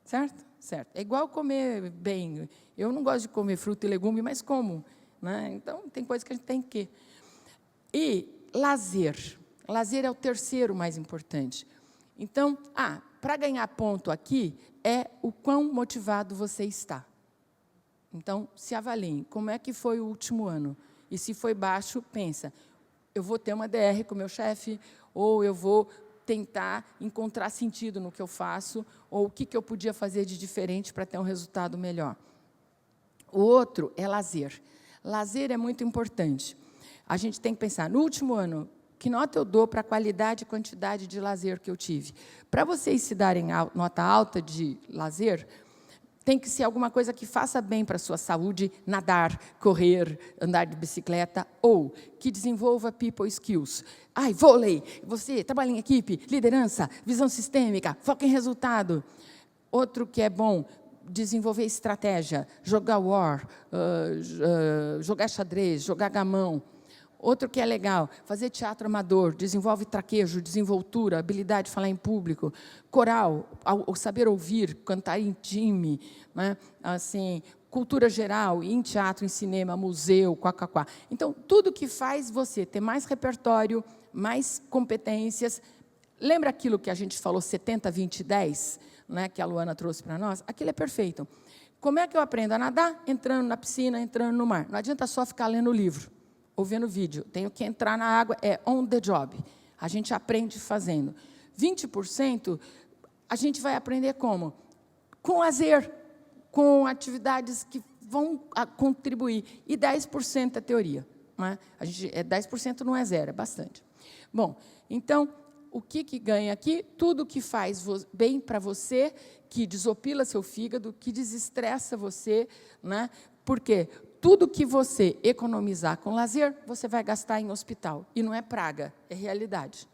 Certo? Certo. É igual comer bem. Eu não gosto de comer fruta e legume, mas como, né? Então, tem coisas que a gente tem que... E lazer. Lazer é o terceiro mais importante. Então, para ganhar ponto aqui, é o quão motivado você está. Então, se avaliem. Como é que foi o último ano? E se foi baixo, pensa, eu vou ter uma DR com o meu chefe, ou eu vou tentar encontrar sentido no que eu faço, ou o que eu podia fazer de diferente para ter um resultado melhor. O outro é lazer. Lazer é muito importante. A gente tem que pensar, no último ano, que nota eu dou para a qualidade e quantidade de lazer que eu tive? Para vocês se darem nota alta de lazer, tem que ser alguma coisa que faça bem para a sua saúde, nadar, correr, andar de bicicleta, ou que desenvolva people skills. Vôlei, você trabalha em equipe, liderança, visão sistêmica, foco em resultado. Outro que é bom, desenvolver estratégia, jogar war, jogar xadrez, jogar gamão. Outro que é legal, fazer teatro amador, desenvolve traquejo, desenvoltura, habilidade de falar em público, coral, saber ouvir, cantar em time, né? Assim, cultura geral, em teatro, em cinema, museu, quá. Então, tudo que faz você ter mais repertório, mais competências. Lembra aquilo que a gente falou, 70, 20, 10, né, que a Luana trouxe para nós? Aquilo é perfeito. Como é que eu aprendo a nadar? Entrando na piscina, entrando no mar. Não adianta só ficar lendo o livro ou vendo vídeo. Tenho que entrar na água, é on the job. A gente aprende fazendo. 20%, a gente vai aprender como? Com lazer, com atividades que vão contribuir. E 10% é teoria. Né? 10% não é zero, é bastante. Bom, então, o que ganha aqui? Tudo que faz bem para você, que desopila seu fígado, que desestressa você, né? Porque tudo que você economizar com lazer, você vai gastar em hospital. E não é praga, é realidade.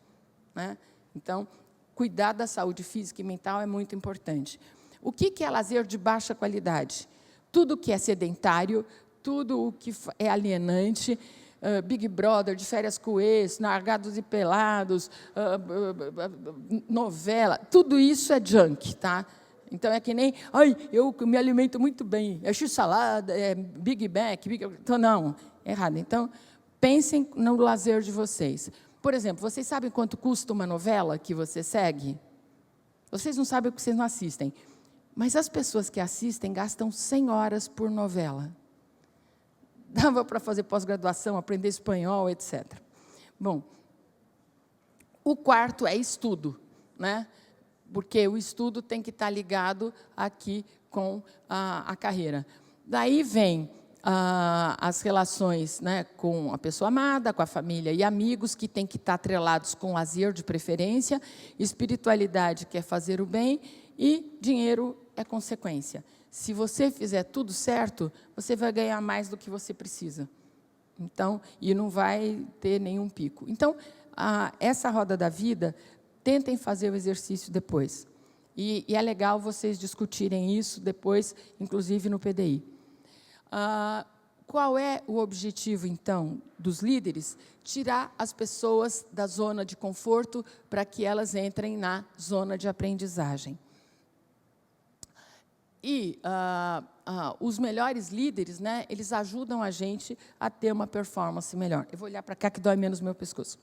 Né? Então, cuidar da saúde física e mental é muito importante. O que é lazer de baixa qualidade? Tudo que é sedentário, tudo o que é alienante, Big Brother, de férias com ex, Largados e Pelados, novela, tudo isso é junk, tá? Então, é que nem, eu me alimento muito bem, é x-salada, é Big Mac, então, não, errado. Então, pensem no lazer de vocês. Por exemplo, vocês sabem quanto custa uma novela que você segue? Vocês não sabem porque vocês não assistem. Mas as pessoas que assistem gastam 100 horas por novela. Dava para fazer pós-graduação, aprender espanhol, etc. Bom, o quarto é estudo, né? Porque o estudo tem que estar ligado aqui com a carreira. Daí vem as relações, né, com a pessoa amada, com a família e amigos, que tem que estar atrelados com lazer de preferência, espiritualidade, que é fazer o bem, e dinheiro é consequência. Se você fizer tudo certo, você vai ganhar mais do que você precisa. Então, e não vai ter nenhum pico. Então, essa roda da vida, tentem fazer o exercício depois. E é legal vocês discutirem isso depois, inclusive no PDI. Qual é o objetivo, então, dos líderes? Tirar as pessoas da zona de conforto para que elas entrem na zona de aprendizagem. E os melhores líderes, né, eles ajudam a gente a ter uma performance melhor. Eu vou olhar para cá, que dói menos o meu pescoço.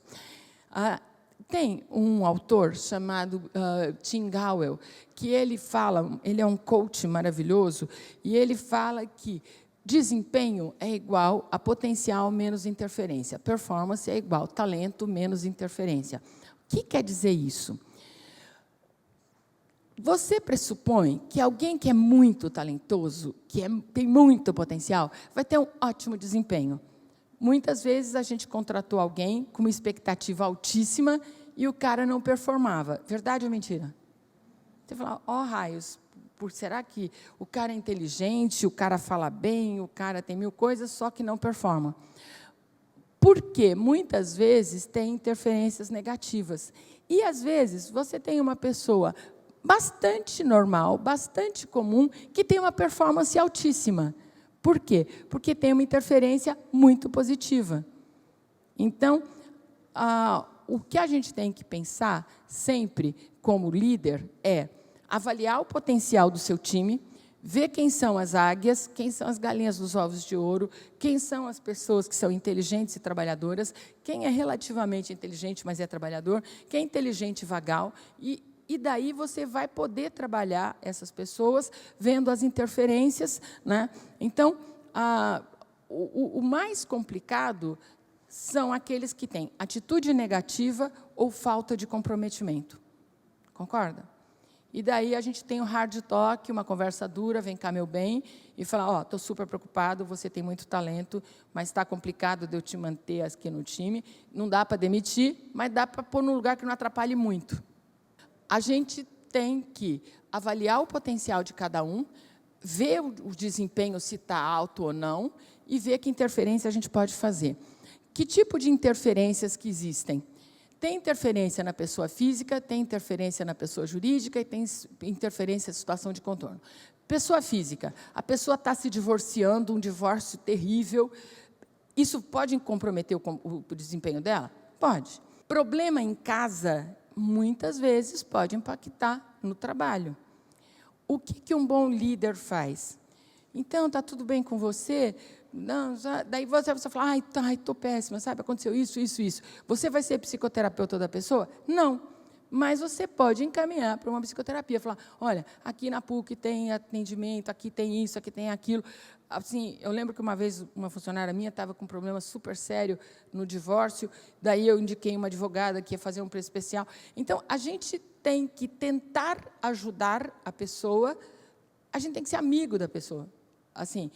Tem um autor chamado Tim Gowell, que ele é um coach maravilhoso, e ele fala que desempenho é igual a potencial menos interferência. Performance é igual a talento menos interferência. O que quer dizer isso? Você pressupõe que alguém que é muito talentoso, tem muito potencial, vai ter um ótimo desempenho. Muitas vezes a gente contratou alguém com uma expectativa altíssima e o cara não performava. Verdade ou mentira? Você fala, raios, será que o cara é inteligente, o cara fala bem, o cara tem 1000 coisas, só que não performa? Porque muitas vezes tem interferências negativas. E, às vezes, você tem uma pessoa bastante normal, bastante comum, que tem uma performance altíssima. Por quê? Porque tem uma interferência muito positiva. Então, o que a gente tem que pensar sempre como líder é avaliar o potencial do seu time, ver quem são as águias, quem são as galinhas dos ovos de ouro, quem são as pessoas que são inteligentes e trabalhadoras, quem é relativamente inteligente, mas é trabalhador, quem é inteligente e vagal, e daí você vai poder trabalhar essas pessoas, vendo as interferências, né? Então, o mais complicado são aqueles que têm atitude negativa ou falta de comprometimento. Concorda? E daí a gente tem o hard talk, uma conversa dura, vem cá, meu bem, e falar, estou super preocupado, você tem muito talento, mas está complicado de eu te manter aqui no time, não dá para demitir, mas dá para pôr num lugar que não atrapalhe muito. A gente tem que avaliar o potencial de cada um, ver o desempenho, se está alto ou não, e ver que interferência a gente pode fazer. Que tipo de interferências que existem? Tem interferência na pessoa física, tem interferência na pessoa jurídica e tem interferência na situação de contorno. Pessoa física, a pessoa está se divorciando, um divórcio terrível. Isso pode comprometer o desempenho dela? Pode. Problema em casa, muitas vezes, pode impactar no trabalho. O que um bom líder faz? Então, está tudo bem com você? Não, daí você fala, estou péssima, sabe? Aconteceu isso, isso, isso. Você vai ser psicoterapeuta da pessoa? Não. Mas você pode encaminhar para uma psicoterapia. Falar, olha, aqui na PUC tem atendimento, aqui tem isso, aqui tem aquilo. Assim, eu lembro que uma vez uma funcionária minha estava com um problema super sério no divórcio, daí eu indiquei uma advogada que ia fazer um preço especial. Então, a gente tem que tentar ajudar a pessoa, a gente tem que ser amigo da pessoa. Assim,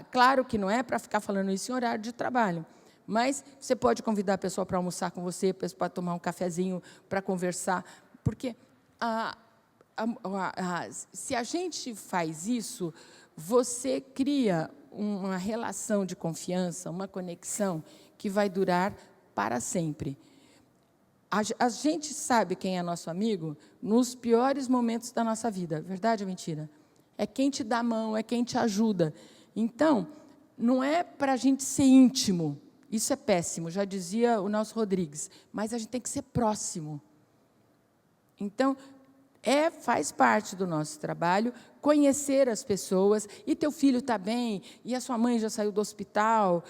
claro que não é para ficar falando isso em horário de trabalho, mas você pode convidar a pessoa para almoçar com você, para tomar um cafezinho, para conversar, porque se a gente faz isso, você cria uma relação de confiança, uma conexão que vai durar para sempre. A gente sabe quem é nosso amigo nos piores momentos da nossa vida, verdade ou mentira? É quem te dá a mão, é quem te ajuda. Então, não é para a gente ser íntimo, isso é péssimo, já dizia o Nelson Rodrigues, mas a gente tem que ser próximo. Então, faz parte do nosso trabalho conhecer as pessoas, e teu filho está bem, e a sua mãe já saiu do hospital.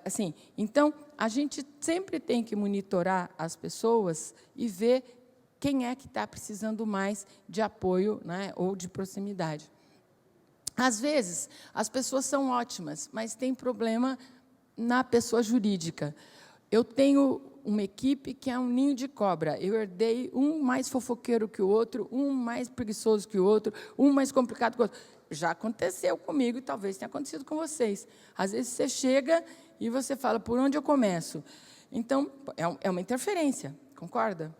Assim, então, a gente sempre tem que monitorar as pessoas e ver quem é que está precisando mais de apoio, né, ou de proximidade. Às vezes, as pessoas são ótimas, mas tem problema na pessoa jurídica. Eu tenho uma equipe que é um ninho de cobra. Eu herdei um mais fofoqueiro que o outro, um mais preguiçoso que o outro, um mais complicado que o outro. já aconteceu comigo e talvez tenha acontecido com vocês. Às vezes, você chega e você fala, por onde eu começo? Então, é uma interferência, concorda?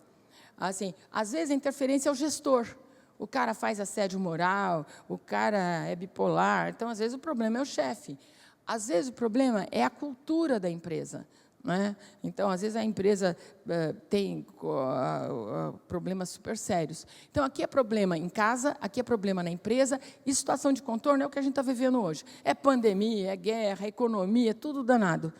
Assim, às vezes, a interferência é o gestor. O cara faz assédio moral, o cara é bipolar. Então, às vezes, o problema é o chefe. Às vezes, o problema é a cultura da empresa. Não é? Então, às vezes, a empresa tem problemas super sérios. Então, aqui é problema em casa, aqui é problema na empresa, e situação de contorno é o que a gente está vivendo hoje. É pandemia, é guerra, é economia, é tudo danado.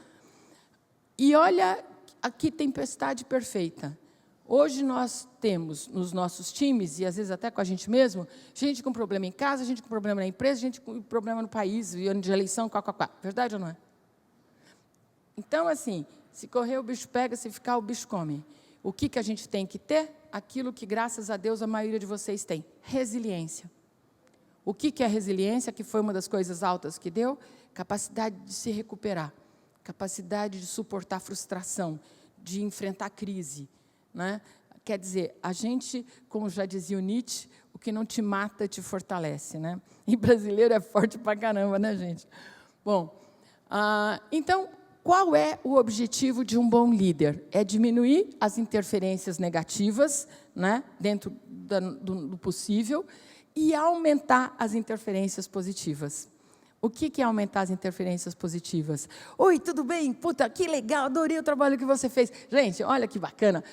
E olha aqui, tempestade perfeita. Hoje nós temos nos nossos times, e às vezes até com a gente mesmo, gente com problema em casa, gente com problema na empresa, gente com problema no país, e ano de eleição, Verdade ou não é? Então, assim, se correr o bicho pega, se ficar o bicho come. O que a gente tem que ter? Aquilo que, graças a Deus, a maioria de vocês tem. Resiliência. O que é resiliência? Que foi uma das coisas altas que deu? Capacidade de se recuperar. Capacidade de suportar frustração, de enfrentar crise. Né? Quer dizer, a gente, como já dizia o Nietzsche, o que não te mata te fortalece. Né? E brasileiro é forte pra caramba, né, gente? Bom, então, qual é o objetivo de um bom líder? É diminuir as interferências negativas, né, dentro do possível, e aumentar as interferências positivas. O que é aumentar as interferências positivas? Oi, tudo bem? Puta, que legal, adorei o trabalho que você fez. Gente, olha que bacana.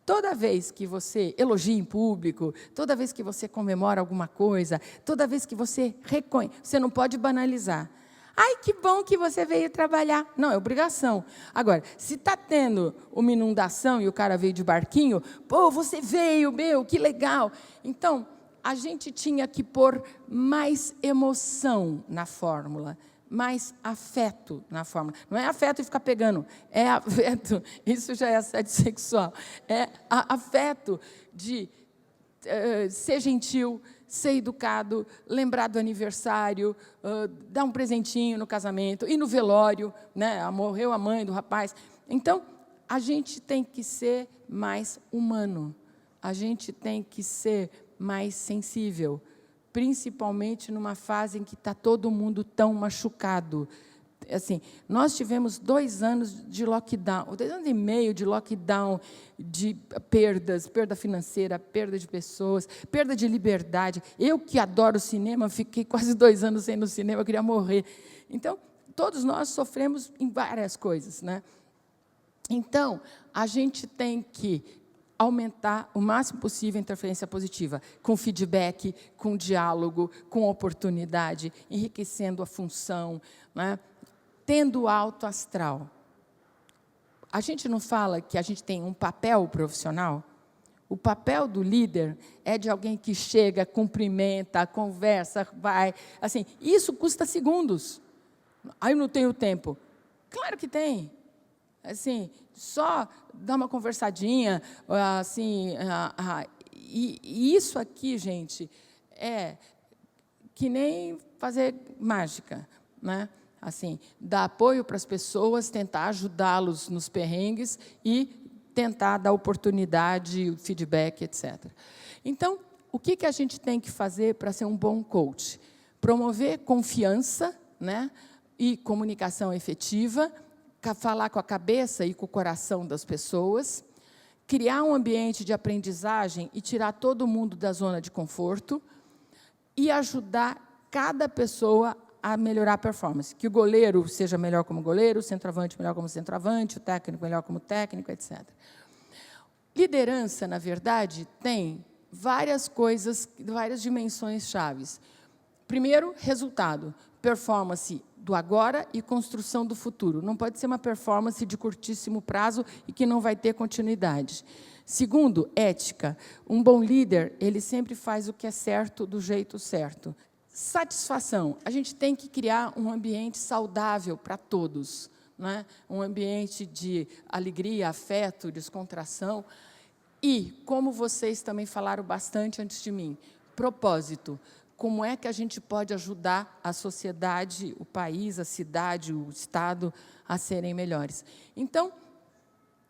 Toda vez que você elogia em público, toda vez que você comemora alguma coisa, toda vez que você reconhece, você não pode banalizar. Ai, que bom que você veio trabalhar. Não, é obrigação. Agora, se está tendo uma inundação e o cara veio de barquinho, pô, você veio, meu, que legal. Então, a gente tinha que pôr mais emoção na fórmula, mais afeto na fórmula. Não é afeto e ficar pegando, é afeto, isso já é assédio sexual. É afeto de ser gentil, ser educado, lembrar do aniversário, dar um presentinho no casamento, ir no velório, né? Morreu a mãe do rapaz. Então, a gente tem que ser mais humano, a gente tem que ser mais sensível, principalmente numa fase em que está todo mundo tão machucado. Assim, nós tivemos 2 anos de lockdown, 2 anos e meio de lockdown, de perdas, perda financeira, perda de pessoas, perda de liberdade. Eu, que adoro cinema, fiquei quase 2 anos sem ir no cinema, eu queria morrer. Então, todos nós sofremos em várias coisas, né? Então, a gente tem que aumentar o máximo possível a interferência positiva, com feedback, com diálogo, com oportunidade, enriquecendo a função, né? Tendo alto astral. A gente não fala que a gente tem um papel profissional? O papel do líder é de alguém que chega, cumprimenta, conversa, vai. Assim, isso custa segundos. Aí eu não tenho tempo. Claro que tem. Assim, só dar uma conversadinha, assim, e isso aqui, gente, é que nem fazer mágica, né? Assim, dar apoio para as pessoas, tentar ajudá-los nos perrengues e tentar dar oportunidade, feedback, etc. Então, o que a gente tem que fazer para ser um bom coach? Promover confiança, né, e comunicação efetiva, falar com a cabeça e com o coração das pessoas, criar um ambiente de aprendizagem e tirar todo mundo da zona de conforto e ajudar cada pessoa a melhorar a performance. Que o goleiro seja melhor como goleiro, o centroavante melhor como centroavante, o técnico melhor como técnico, etc. Liderança, na verdade, tem várias coisas, várias dimensões chaves. Primeiro, resultado, performance do agora e construção do futuro. Não pode ser uma performance de curtíssimo prazo e que não vai ter continuidade. Segundo, ética. Um bom líder, ele sempre faz o que é certo do jeito certo. Satisfação. A gente tem que criar um ambiente saudável para todos, né? Um ambiente de alegria, afeto, descontração. E, como vocês também falaram bastante antes de mim, propósito. Como é que a gente pode ajudar a sociedade, o país, a cidade, o Estado a serem melhores? Então,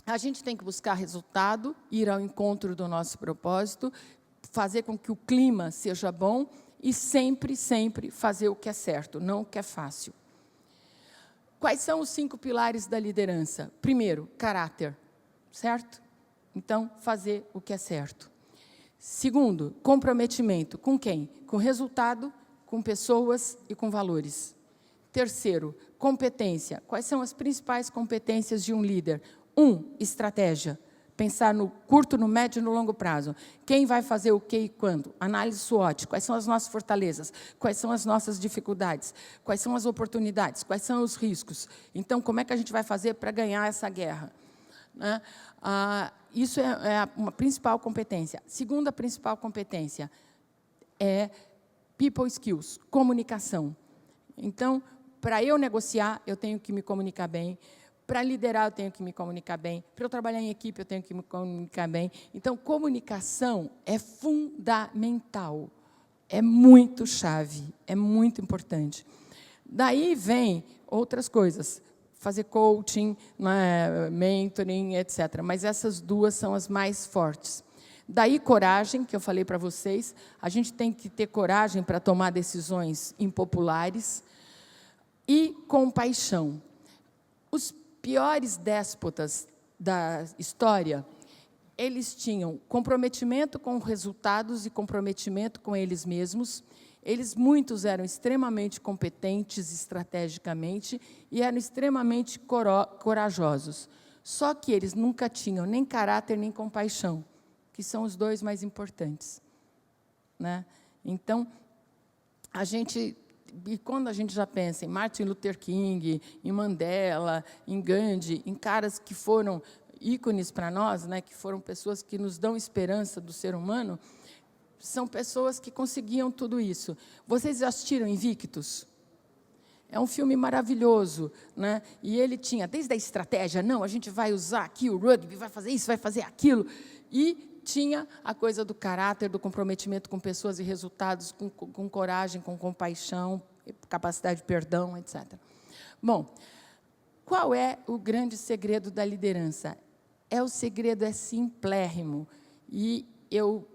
a gente tem que buscar resultado, ir ao encontro do nosso propósito, fazer com que o clima seja bom e sempre, sempre fazer o que é certo, não o que é fácil. Quais são os 5 pilares da liderança? Primeiro, caráter, certo? Então, fazer o que é certo. Segundo, comprometimento. Com quem? Com resultado, com pessoas e com valores. Terceiro, competência. Quais são as principais competências de um líder? 1, estratégia. Pensar no curto, no médio e no longo prazo. Quem vai fazer o quê e quando? Análise SWOT. Quais são as nossas fortalezas? Quais são as nossas dificuldades? Quais são as oportunidades? Quais são os riscos? Então, como é que a gente vai fazer para ganhar essa guerra? Né? Isso é uma principal competência. Segunda principal competência é people skills, comunicação. Então, para eu negociar, eu tenho que me comunicar bem. Para liderar, eu tenho que me comunicar bem. Para eu trabalhar em equipe, eu tenho que me comunicar bem. Então, comunicação é fundamental. É muito chave, é muito importante. Daí vem outras coisas. Fazer coaching, né, mentoring, etc. Mas essas 2 são as mais fortes. Daí, coragem, que eu falei para vocês. A gente tem que ter coragem para tomar decisões impopulares. E compaixão. Os piores déspotas da história, eles tinham comprometimento com resultados e comprometimento com eles mesmos. Muitos eram extremamente competentes estrategicamente e eram extremamente corajosos. Só que eles nunca tinham nem caráter nem compaixão, que são os 2 mais importantes. Né? Então, e quando a gente já pensa em Martin Luther King, em Mandela, em Gandhi, em caras que foram ícones para nós, né, que foram pessoas que nos dão esperança do ser humano, são pessoas que conseguiam tudo isso. Vocês já assistiram Invictus? É um filme maravilhoso, né? E ele tinha, desde a estratégia, não, a gente vai usar aqui o rugby, vai fazer isso, vai fazer aquilo, e tinha a coisa do caráter, do comprometimento com pessoas e resultados, com coragem, com compaixão, capacidade de perdão, etc. Bom, qual é o grande segredo da liderança? O segredo é simplérrimo. E eu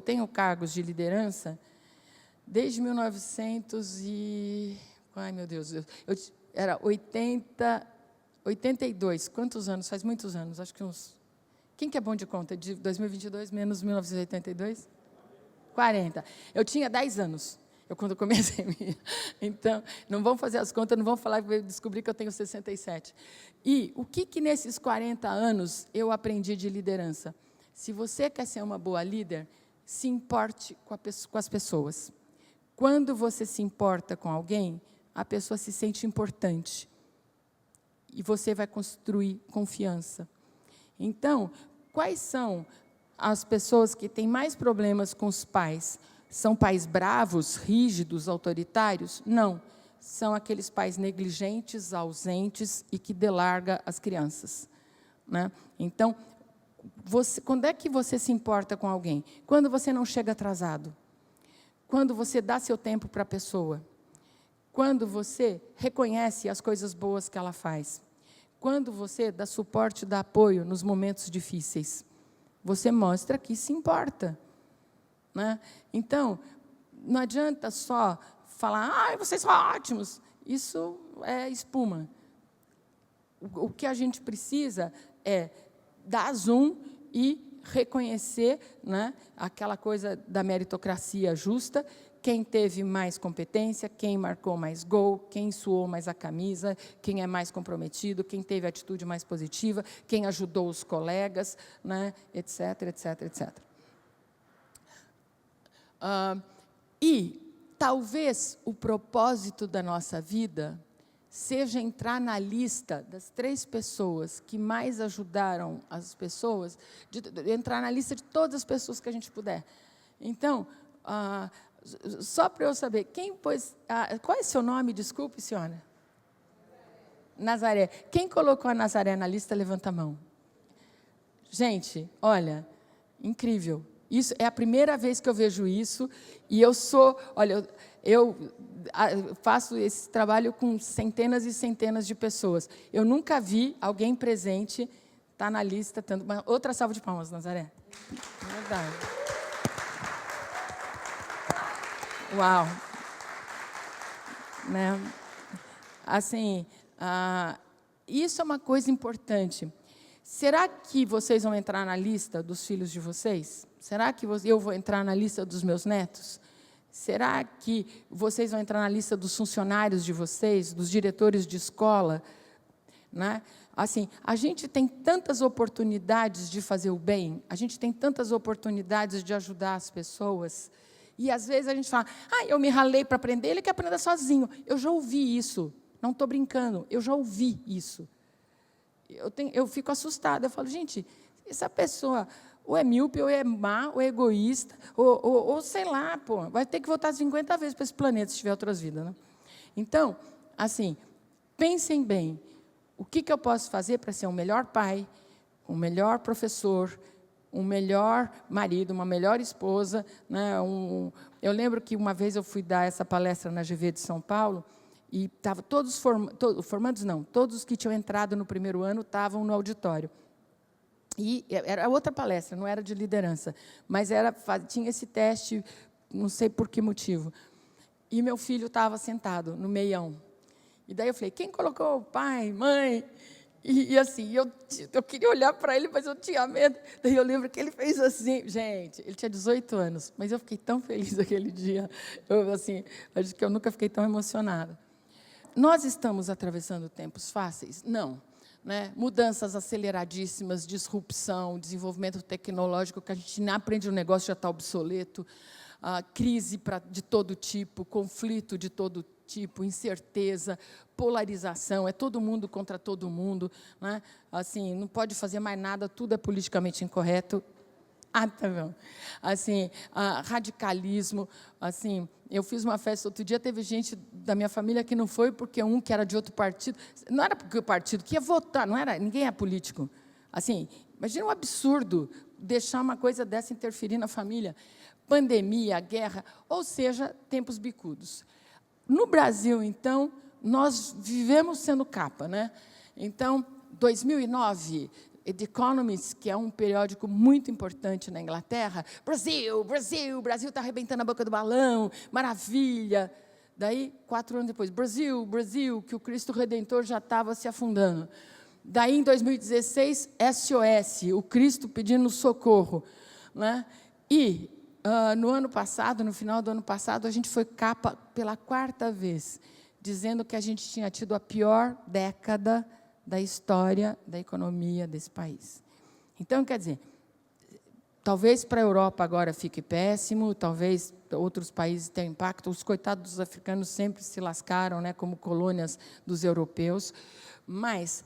tenho cargos de liderança desde 1900 e... Ai, meu Deus, era 82. Quantos anos? Faz muitos anos, acho que uns... Quem que é bom de conta? De 2022 menos 1982? 40. Eu tinha 10 anos, quando comecei. Então, não vão fazer as contas, não vão falar que descobrir que eu tenho 67. E o que nesses 40 anos eu aprendi de liderança? Se você quer ser uma boa líder, se importe com as pessoas. Quando você se importa com alguém, a pessoa se sente importante. E você vai construir confiança. Então, quais são as pessoas que têm mais problemas com os pais? São pais bravos, rígidos, autoritários? Não. São aqueles pais negligentes, ausentes e que delargam as crianças. Né? Então, quando é que você se importa com alguém? Quando você não chega atrasado. Quando você dá seu tempo para a pessoa. Quando você reconhece as coisas boas que ela faz. Quando você dá suporte, dá apoio nos momentos difíceis, você mostra que se importa. Né? Então, não adianta só falar, vocês são ótimos. Isso é espuma. O que a gente precisa é dar zoom e reconhecer, né, aquela coisa da meritocracia justa, quem teve mais competência, quem marcou mais gol, quem suou mais a camisa, quem é mais comprometido, quem teve a atitude mais positiva, quem ajudou os colegas, né, etc, etc, etc. E talvez o propósito da nossa vida seja entrar na lista das 3 pessoas que mais ajudaram as pessoas, entrar na lista de todas as pessoas que a gente puder. Então, só para eu saber, quem pôs... qual é seu nome? Desculpe, senhora. Nazaré. Quem colocou a Nazaré na lista, levanta a mão. Gente, olha, incrível. Isso é a primeira vez que eu vejo isso, e eu sou... Olha, eu faço esse trabalho com centenas e centenas de pessoas. Eu nunca vi alguém presente estar na lista. Outra salva de palmas, Nazaré. É verdade. Uau! Né? Assim, isso é uma coisa importante. Será que vocês vão entrar na lista dos filhos de vocês? Será que eu vou entrar na lista dos meus netos? Será que vocês vão entrar na lista dos funcionários de vocês, dos diretores de escola? Né? Assim, a gente tem tantas oportunidades de fazer o bem, a gente tem tantas oportunidades de ajudar as pessoas, e, às vezes, a gente fala, eu me ralei para aprender, ele quer aprender sozinho. Eu já ouvi isso, não estou brincando, eu já ouvi isso. Eu fico assustada, eu falo, gente, essa pessoa ou é míope, ou é má, ou é egoísta, ou sei lá, pô, vai ter que voltar 50 vezes para esse planeta, se tiver outras vidas. Né? Então, assim, pensem bem, o que eu posso fazer para ser um melhor pai, um melhor professor, um melhor marido, uma melhor esposa. Né? Eu lembro que uma vez eu fui dar essa palestra na GV de São Paulo, e estavam todos formandos, não, todos que tinham entrado no primeiro ano estavam no auditório. E era outra palestra, não era de liderança, mas tinha esse teste, não sei por que motivo. E meu filho estava sentado no meião. E daí eu falei, quem colocou pai, mãe? E assim, eu queria olhar para ele, mas eu tinha medo. Daí eu lembro que ele fez assim, gente, ele tinha 18 anos, mas eu fiquei tão feliz aquele dia. Acho que eu nunca fiquei tão emocionada. Nós estamos atravessando tempos fáceis? Não. Né? Mudanças aceleradíssimas, disrupção, desenvolvimento tecnológico, que a gente não aprende, o negócio já está obsoleto, crise de todo tipo, conflito de todo tipo, incerteza, polarização, é todo mundo contra todo mundo. Né? Assim, não pode fazer mais nada, tudo é politicamente incorreto. Tá bom. Assim, radicalismo. Assim, eu fiz uma festa outro dia, teve gente da minha família que não foi porque um que era de outro partido. Não era porque o partido que ia votar, não era, ninguém é político. Assim, imagina um absurdo deixar uma coisa dessa interferir na família. Pandemia, guerra, ou seja, tempos bicudos. No Brasil, então, nós vivemos sendo capa. Né? Então, 2009... The Economist, que é um periódico muito importante na Inglaterra, Brasil está arrebentando a boca do balão, maravilha. Daí, 4 anos depois, Brasil, que o Cristo Redentor já estava se afundando. Daí, em 2016, SOS, o Cristo pedindo socorro. Né? E, no ano passado, no final do ano passado, a gente foi capa pela 4ª vez, dizendo que a gente tinha tido a pior década da história da economia desse país. Então, quer dizer, talvez para a Europa agora fique péssimo, talvez outros países tenham impacto, os coitados dos africanos sempre se lascaram, né, como colônias dos europeus, mas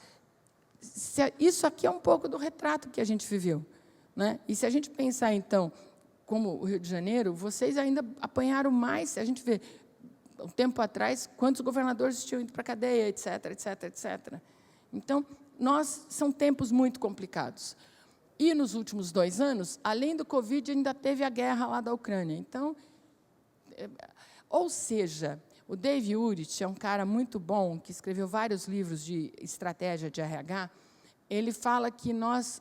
isso aqui é um pouco do retrato que a gente viveu. Né? E se a gente pensar, então, como o Rio de Janeiro, vocês ainda apanharam mais, se a gente vê, um tempo atrás, quantos governadores tinham ido para a cadeia, etc., etc., etc., Então, são tempos muito complicados. E, nos últimos 2 anos, além do Covid, ainda teve a guerra lá da Ucrânia. Então, ou seja, o Dave Urich é um cara muito bom, que escreveu vários livros de estratégia de RH, ele fala que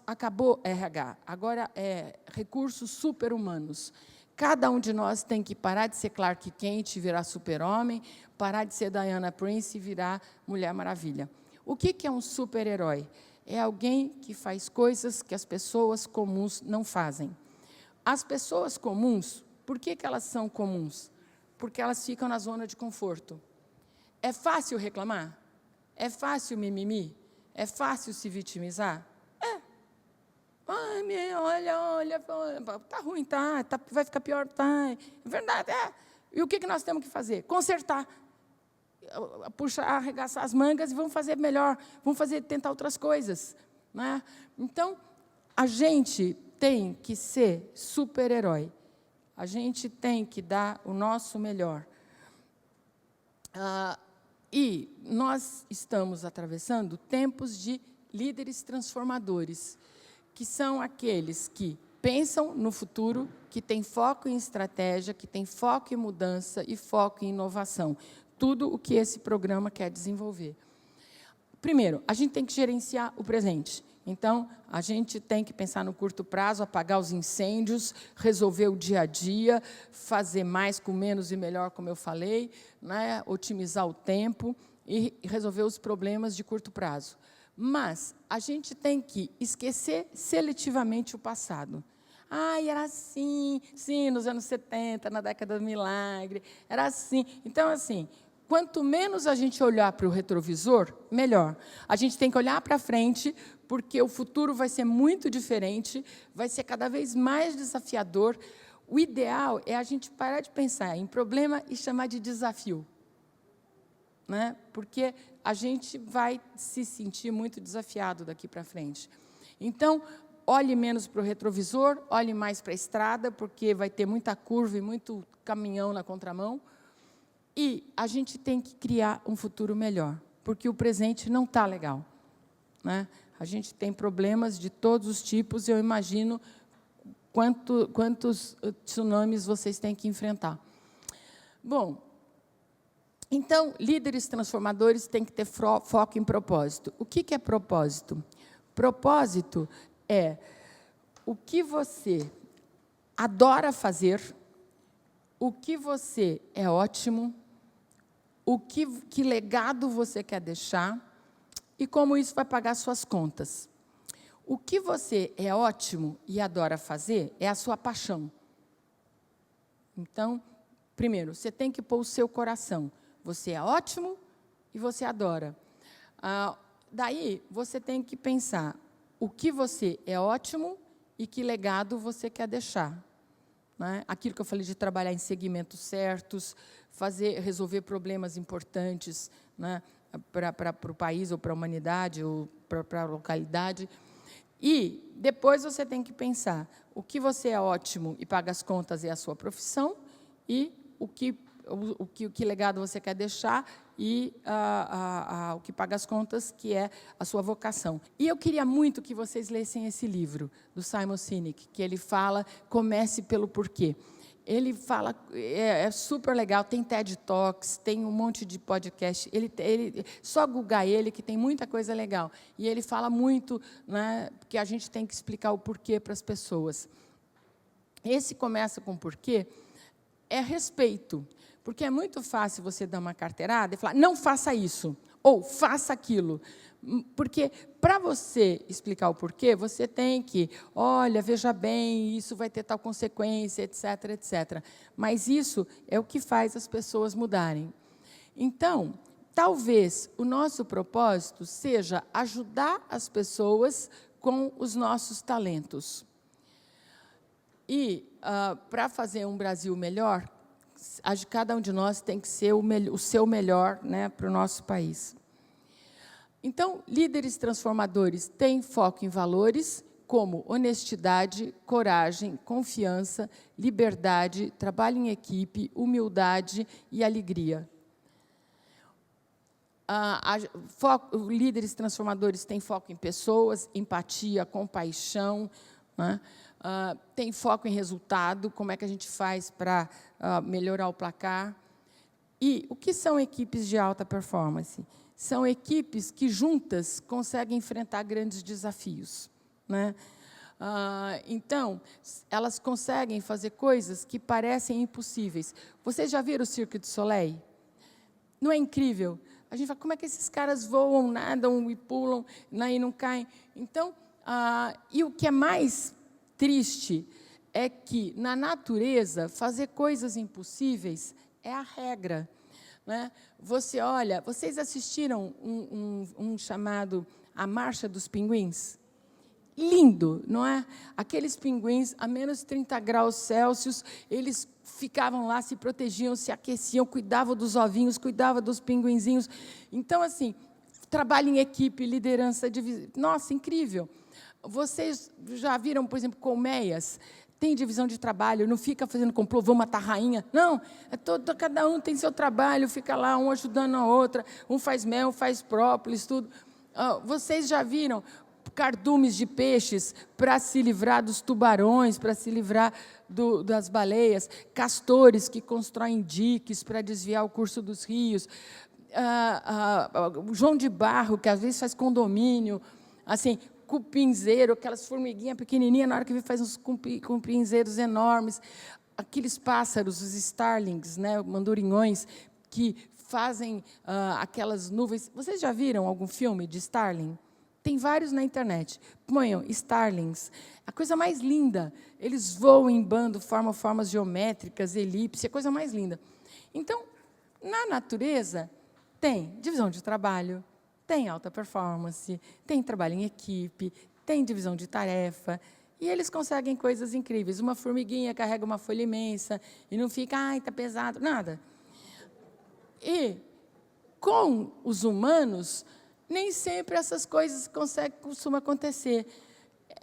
acabou RH, agora é recursos super-humanos. Cada um de nós tem que parar de ser Clark Kent e virar super-homem, parar de ser Diana Prince e virar Mulher Maravilha. O que é um super-herói? É alguém que faz coisas que as pessoas comuns não fazem. As pessoas comuns, por que elas são comuns? Porque elas ficam na zona de conforto. É fácil reclamar? É fácil mimimi? É fácil se vitimizar? É. Ai, olha, tá ruim, tá, vai ficar pior, tá. É verdade, é. E o que nós temos que fazer? Consertar. Arregaçar as mangas e vamos fazer melhor, tentar outras coisas. Né? Então, a gente tem que ser super-herói. A gente tem que dar o nosso melhor. E nós estamos atravessando tempos de líderes transformadores, que são aqueles que pensam no futuro, que têm foco em estratégia, que têm foco em mudança e foco em inovação. Tudo o que esse programa quer desenvolver. Primeiro, a gente tem que gerenciar o presente. Então, a gente tem que pensar no curto prazo, apagar os incêndios, resolver o dia a dia, fazer mais com menos e melhor, como eu falei, né? Otimizar o tempo e resolver os problemas de curto prazo. Mas a gente tem que esquecer seletivamente o passado. Era assim, sim, nos anos 70, na década do milagre, era assim. Então, assim, quanto menos a gente olhar para o retrovisor, melhor. A gente tem que olhar para frente, porque o futuro vai ser muito diferente, vai ser cada vez mais desafiador. O ideal é a gente parar de pensar em problema e chamar de desafio, né? Porque a gente vai se sentir muito desafiado daqui para frente. Então, olhe menos para o retrovisor, olhe mais para a estrada, porque vai ter muita curva e muito caminhão na contramão. E a gente tem que criar um futuro melhor, porque o presente não está legal, né? A gente tem problemas de todos os tipos, e eu imagino quantos tsunamis vocês têm que enfrentar. Bom, então, líderes transformadores têm que ter foco em propósito. O que é propósito? Propósito é o que você adora fazer, o que você é ótimo, que legado você quer deixar e como isso vai pagar suas contas. O que você é ótimo e adora fazer é a sua paixão. Então, primeiro, você tem que pôr o seu coração. Você é ótimo e você adora. Daí, você tem que pensar o que você é ótimo e que legado você quer deixar. Né? Aquilo que eu falei de trabalhar em segmentos certos, resolver problemas importantes, né, para o país, ou para a humanidade, ou para a localidade. E depois você tem que pensar o que você é ótimo e paga as contas é a sua profissão, e o que legado você quer deixar e o que paga as contas, que é a sua vocação. E eu queria muito que vocês lessem esse livro, do Simon Sinek, que ele fala, comece pelo porquê. Ele fala, é super legal, tem TED Talks, tem um monte de podcast, só googar ele, que tem muita coisa legal. E ele fala muito, né, que a gente tem que explicar o porquê para as pessoas. Esse começa com porquê, é respeito. Porque é muito fácil você dar uma carteirada e falar, não faça isso, ou faça aquilo. Porque, para você explicar o porquê, você tem que, olha, veja bem, isso vai ter tal consequência, etc., etc. Mas isso é o que faz as pessoas mudarem. Então, talvez o nosso propósito seja ajudar as pessoas com os nossos talentos. E, para fazer um Brasil melhor, cada um de nós tem que ser o seu melhor, né, para o nosso país. Então, líderes transformadores têm foco em valores como honestidade, coragem, confiança, liberdade, trabalho em equipe, humildade e alegria. Líderes transformadores têm foco em pessoas, empatia, compaixão, né? Tem foco em resultado, como é que a gente faz para melhorar o placar. E o que são equipes de alta performance? São equipes que, juntas, conseguem enfrentar grandes desafios, né? Então, elas conseguem fazer coisas que parecem impossíveis. Vocês já viram o Cirque du Soleil? Não é incrível? A gente fala, como é que esses caras voam, nadam e pulam, né, e não caem? Então, e o que é mais triste é que, na natureza, fazer coisas impossíveis é a regra, né? Você olha, vocês assistiram um chamado A Marcha dos Pinguins? Lindo, não é? Aqueles pinguins, a menos 30 graus Celsius, eles ficavam lá, se protegiam, se aqueciam, cuidavam dos ovinhos, cuidavam dos pinguinzinhos. Então, assim, trabalho em equipe, liderança, nossa, incrível. Vocês já viram, por exemplo, colmeias? Tem divisão de trabalho, não fica fazendo complô, vamos matar a rainha. Não, cada um tem seu trabalho, fica lá, um ajudando a outra, um faz mel, faz própolis, tudo. Vocês já viram cardumes de peixes para se livrar dos tubarões, para se livrar das baleias, castores que constroem diques para desviar o curso dos rios, João de Barro, que às vezes faz condomínio. Assim, cupinzeiro, aquelas formiguinhas pequenininhas, na hora que vê, faz uns cupinzeiros enormes. Aqueles pássaros, os starlings, né, mandurinhões, que fazem aquelas nuvens. Vocês já viram algum filme de starling? Tem vários na internet. Ponham starlings. A coisa mais linda. Eles voam em bando, formam formas geométricas, elipse, a coisa mais linda. Então, na natureza, tem divisão de trabalho, tem alta performance, tem trabalho em equipe, tem divisão de tarefa, e eles conseguem coisas incríveis. Uma formiguinha carrega uma folha imensa e não fica, ai, está pesado, nada. E, com os humanos, nem sempre essas coisas costumam acontecer.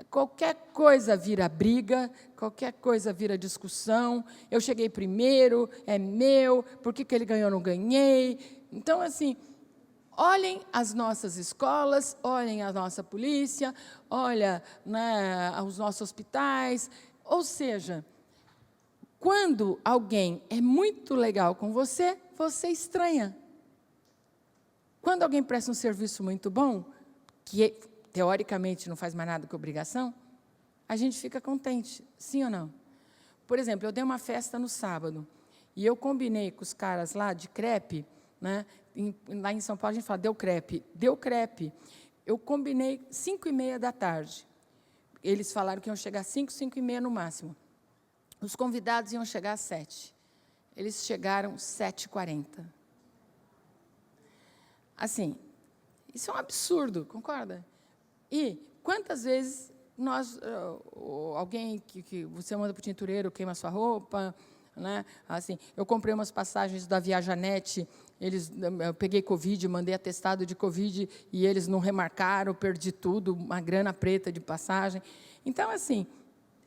Qualquer coisa vira briga, qualquer coisa vira discussão. Eu cheguei primeiro, é meu, por que ele ganhou, eu não ganhei? Então, assim, olhem as nossas escolas, olhem a nossa polícia, olhem, né, os nossos hospitais. Ou seja, quando alguém é muito legal com você, você estranha. Quando alguém presta um serviço muito bom, que teoricamente não faz mais nada que obrigação, a gente fica contente, sim ou não? Por exemplo, eu dei uma festa no sábado, e eu combinei com os caras lá de crepe, né? Lá em São Paulo a gente fala, deu crepe. Eu combinei 5h30 da tarde. Eles falaram que iam chegar às 5h30 no máximo. Os convidados iam chegar às 7h. Eles chegaram às 7h40. Assim, isso é um absurdo, concorda? E quantas vezes alguém que você manda para o tintureiro queima a sua roupa, né? Assim, eu comprei umas passagens da Viajanet, eu peguei Covid, mandei atestado de Covid, e eles não remarcaram, perdi tudo, uma grana preta de passagem. Então, assim,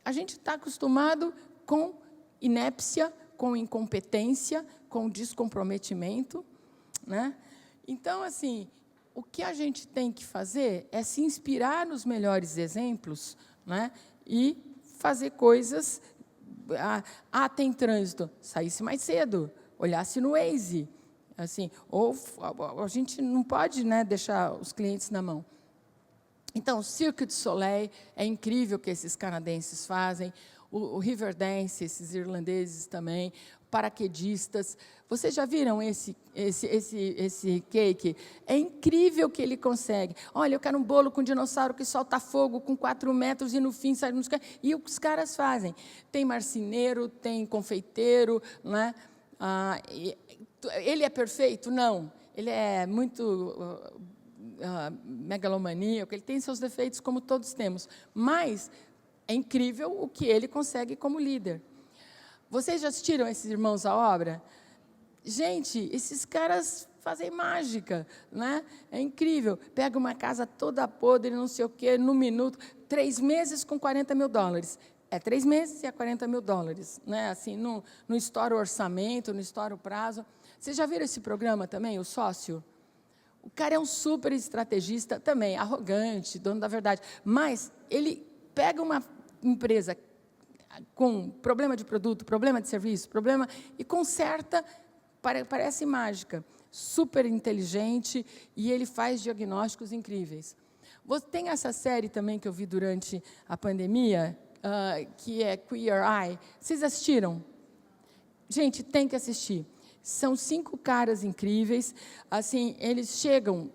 a gente está acostumado com inépcia, com incompetência, com descomprometimento, né? Então, assim, o que a gente tem que fazer é se inspirar nos melhores exemplos, né, e fazer coisas. Tem trânsito, saísse mais cedo, olhasse no Waze. Assim, ou a gente não pode, né, deixar os clientes na mão. Então, o Cirque du Soleil é incrível o que esses canadenses fazem, o Riverdance, esses irlandeses também, paraquedistas. Vocês já viram esse cake? É incrível o que ele consegue. Olha, eu quero um bolo com dinossauro que solta fogo com 4 metros e, no fim, sai... E os caras fazem. Tem marceneiro, tem confeiteiro, né? Ele é perfeito? Não. Ele é muito megalomaníaco, ele tem seus defeitos, como todos temos. Mas é incrível o que ele consegue como líder. Vocês já assistiram esses irmãos à obra? Gente, esses caras fazem mágica, né? É incrível. Pega uma casa toda podre, não sei o quê, num minuto, 3 meses com $40 mil. É 3 meses e é $40 mil, né? Assim, não estoura o orçamento, não estoura o prazo. Vocês já viram esse programa também, O Sócio? O cara é um super estrategista também, arrogante, dono da verdade. Mas ele pega uma empresa com problema de produto, problema de serviço, e conserta, parece mágica, super inteligente, e ele faz diagnósticos incríveis. Tem essa série também que eu vi durante a pandemia, que é Queer Eye. Vocês assistiram? Gente, tem que assistir. São 5 caras incríveis. Assim, eles chegam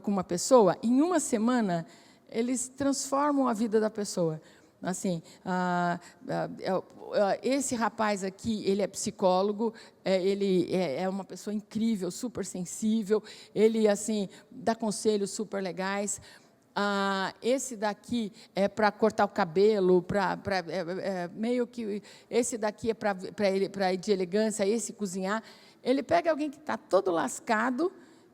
com uma pessoa, em uma semana, eles transformam a vida da pessoa. Assim, esse rapaz aqui, ele é psicólogo, ele é uma pessoa incrível, super sensível, ele, assim, dá conselhos super legais. Esse daqui é para cortar o cabelo, meio que esse daqui é para ir de elegância, esse cozinhar. Ele pega alguém que está todo lascado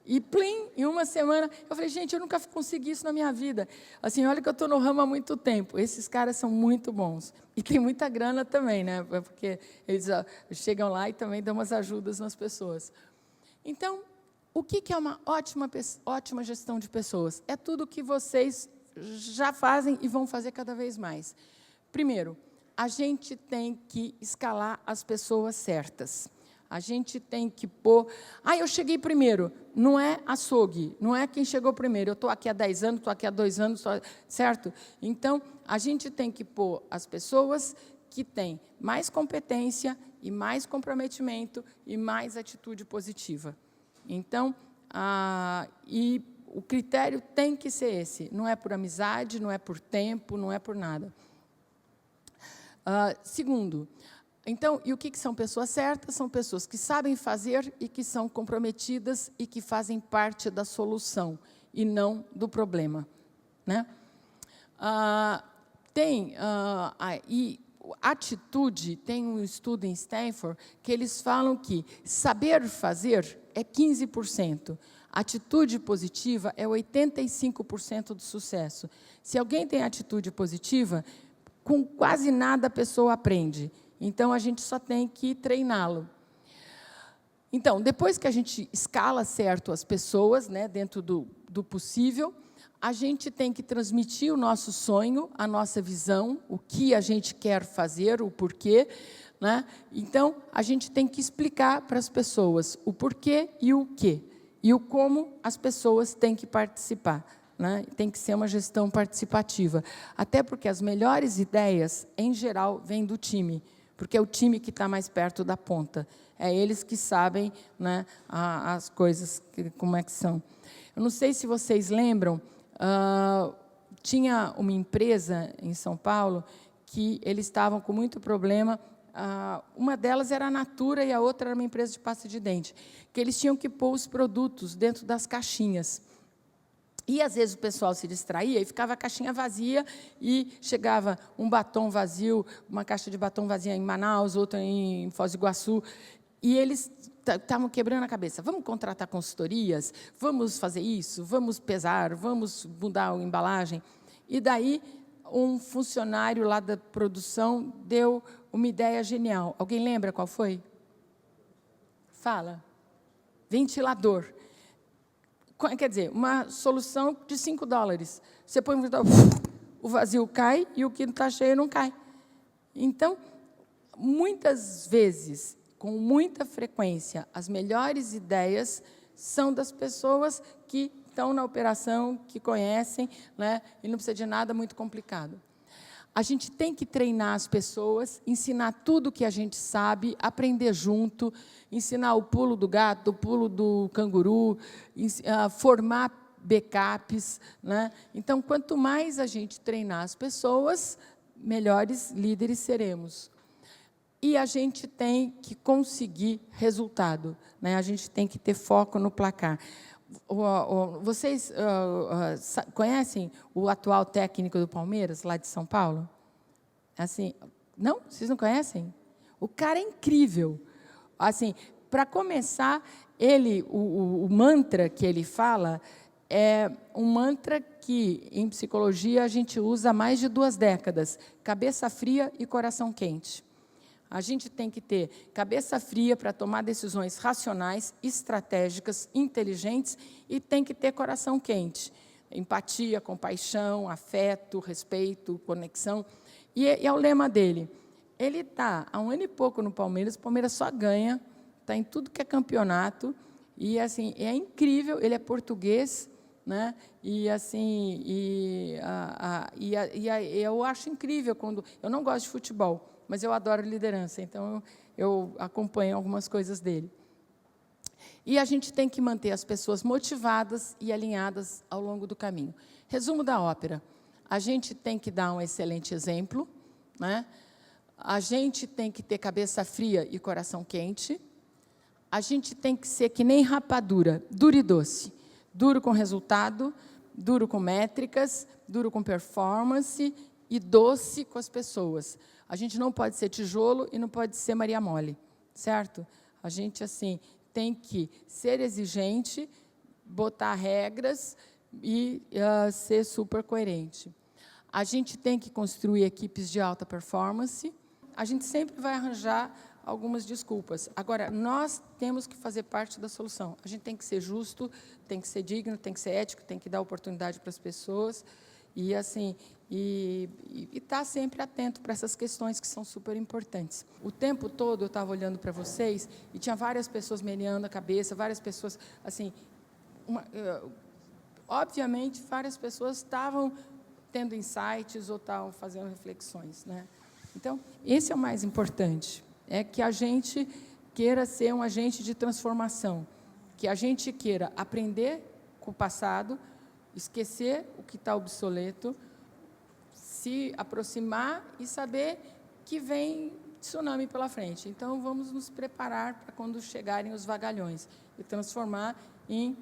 e, plim, em uma semana, eu falei, gente, eu nunca consegui isso na minha vida. Assim, olha que eu estou no ramo há muito tempo. Esses caras são muito bons. E tem muita grana também, né? Porque eles chegam lá e também dão umas ajudas nas pessoas. Então, o que é uma ótima gestão de pessoas? É tudo que vocês já fazem e vão fazer cada vez mais. Primeiro, a gente tem que escalar as pessoas certas. A gente tem que pôr... eu cheguei primeiro. Não é açougue, não é quem chegou primeiro. Eu estou aqui há 10 anos, estou aqui há 2 anos, certo? Então, a gente tem que pôr as pessoas que têm mais competência e mais comprometimento e mais atitude positiva. Então, e o critério tem que ser esse. Não é por amizade, não é por tempo, não é por nada. Segundo... Então, e o que são pessoas certas? São pessoas que sabem fazer e que são comprometidas e que fazem parte da solução e não do problema. Né? E atitude, tem um estudo em Stanford que eles falam que saber fazer é 15%. Atitude positiva é 85% do sucesso. Se alguém tem atitude positiva, com quase nada a pessoa aprende. Então, a gente só tem que treiná-lo. Então, depois que a gente escala certo as pessoas, né, dentro do possível, a gente tem que transmitir o nosso sonho, a nossa visão, o que a gente quer fazer, o porquê. Né? Então, a gente tem que explicar para as pessoas o porquê e o quê. E o como as pessoas têm que participar. Né? Tem que ser uma gestão participativa. Até porque as melhores ideias, em geral, vêm do time. Porque é o time que está mais perto da ponta. É eles que sabem, né, as coisas, como é que são. Eu não sei se vocês lembram, tinha uma empresa em São Paulo que eles estavam com muito problema. Uma delas era a Natura e a outra era uma empresa de pasta de dente, que eles tinham que pôr os produtos dentro das caixinhas. E, às vezes, o pessoal se distraía e ficava a caixinha vazia e chegava um batom vazio, uma caixa de batom vazia em Manaus, outra em Foz do Iguaçu, e eles estavam quebrando a cabeça. Vamos contratar consultorias? Vamos fazer isso? Vamos pesar? Vamos mudar a embalagem? E, daí, um funcionário lá da produção deu uma ideia genial. Alguém lembra qual foi? Fala. Ventilador. Quer dizer, uma solução de $5. Você põe o vazio cai e o que não está cheio não cai. Então, muitas vezes, com muita frequência, as melhores ideias são das pessoas que estão na operação, que conhecem, né, e não precisa de nada muito complicado. A gente tem que treinar as pessoas, ensinar tudo o que a gente sabe, aprender junto, ensinar o pulo do gato, o pulo do canguru, formar backups. Né? Então, quanto mais a gente treinar as pessoas, melhores líderes seremos. E a gente tem que conseguir resultado. Né? A gente tem que ter foco no placar. Vocês conhecem o atual técnico do Palmeiras, lá de São Paulo? Assim, não? Vocês não conhecem? O cara é incrível. Assim, para começar, o mantra que ele fala é um mantra que, em psicologia, a gente usa há mais de 2 décadas. Cabeça fria e coração quente. A gente tem que ter cabeça fria para tomar decisões racionais, estratégicas, inteligentes, e tem que ter coração quente. Empatia, compaixão, afeto, respeito, conexão. E é o lema dele. Ele está há 1 ano e pouco no Palmeiras, o Palmeiras só ganha, está em tudo que é campeonato, e assim, é incrível, ele é português, né? E assim, eu acho incrível quando... Eu não gosto de futebol, mas eu adoro liderança, então eu acompanho algumas coisas dele. E a gente tem que manter as pessoas motivadas e alinhadas ao longo do caminho. Resumo da ópera. A gente tem que dar um excelente exemplo, né? A gente tem que ter cabeça fria e coração quente. A gente tem que ser que nem rapadura, duro e doce. Duro com resultado, duro com métricas, duro com performance e doce com as pessoas. A gente não pode ser tijolo e não pode ser Maria Mole, certo? A gente, assim, tem que ser exigente, botar regras e ser super coerente. A gente tem que construir equipes de alta performance. A gente sempre vai arranjar algumas desculpas. Agora, nós temos que fazer parte da solução. A gente tem que ser justo, tem que ser digno, tem que ser ético, tem que dar oportunidade para as pessoas E, assim, e estar sempre atento para essas questões que são super importantes. O tempo todo eu estava olhando para vocês e tinha várias pessoas meneando a cabeça, várias pessoas, assim, obviamente, várias pessoas estavam tendo insights ou estavam fazendo reflexões, né? Então, esse é o mais importante, é que a gente queira ser um agente de transformação, que a gente queira aprender com o passado, esquecer o que está obsoleto, se aproximar e saber que vem tsunami pela frente. Então, vamos nos preparar para quando chegarem os vagalhões e transformar em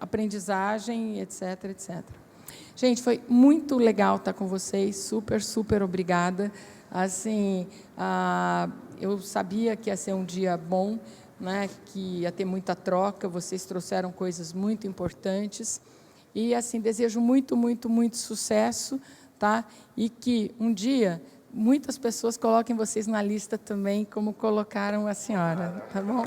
aprendizagem, etc., etc. Gente, foi muito legal estar com vocês, super, super obrigada. Assim, eu sabia que ia ser um dia bom, né, que ia ter muita troca, vocês trouxeram coisas muito importantes. E, assim, desejo muito, muito, muito sucesso, tá? E que, um dia, muitas pessoas coloquem vocês na lista também, como colocaram a senhora, tá bom?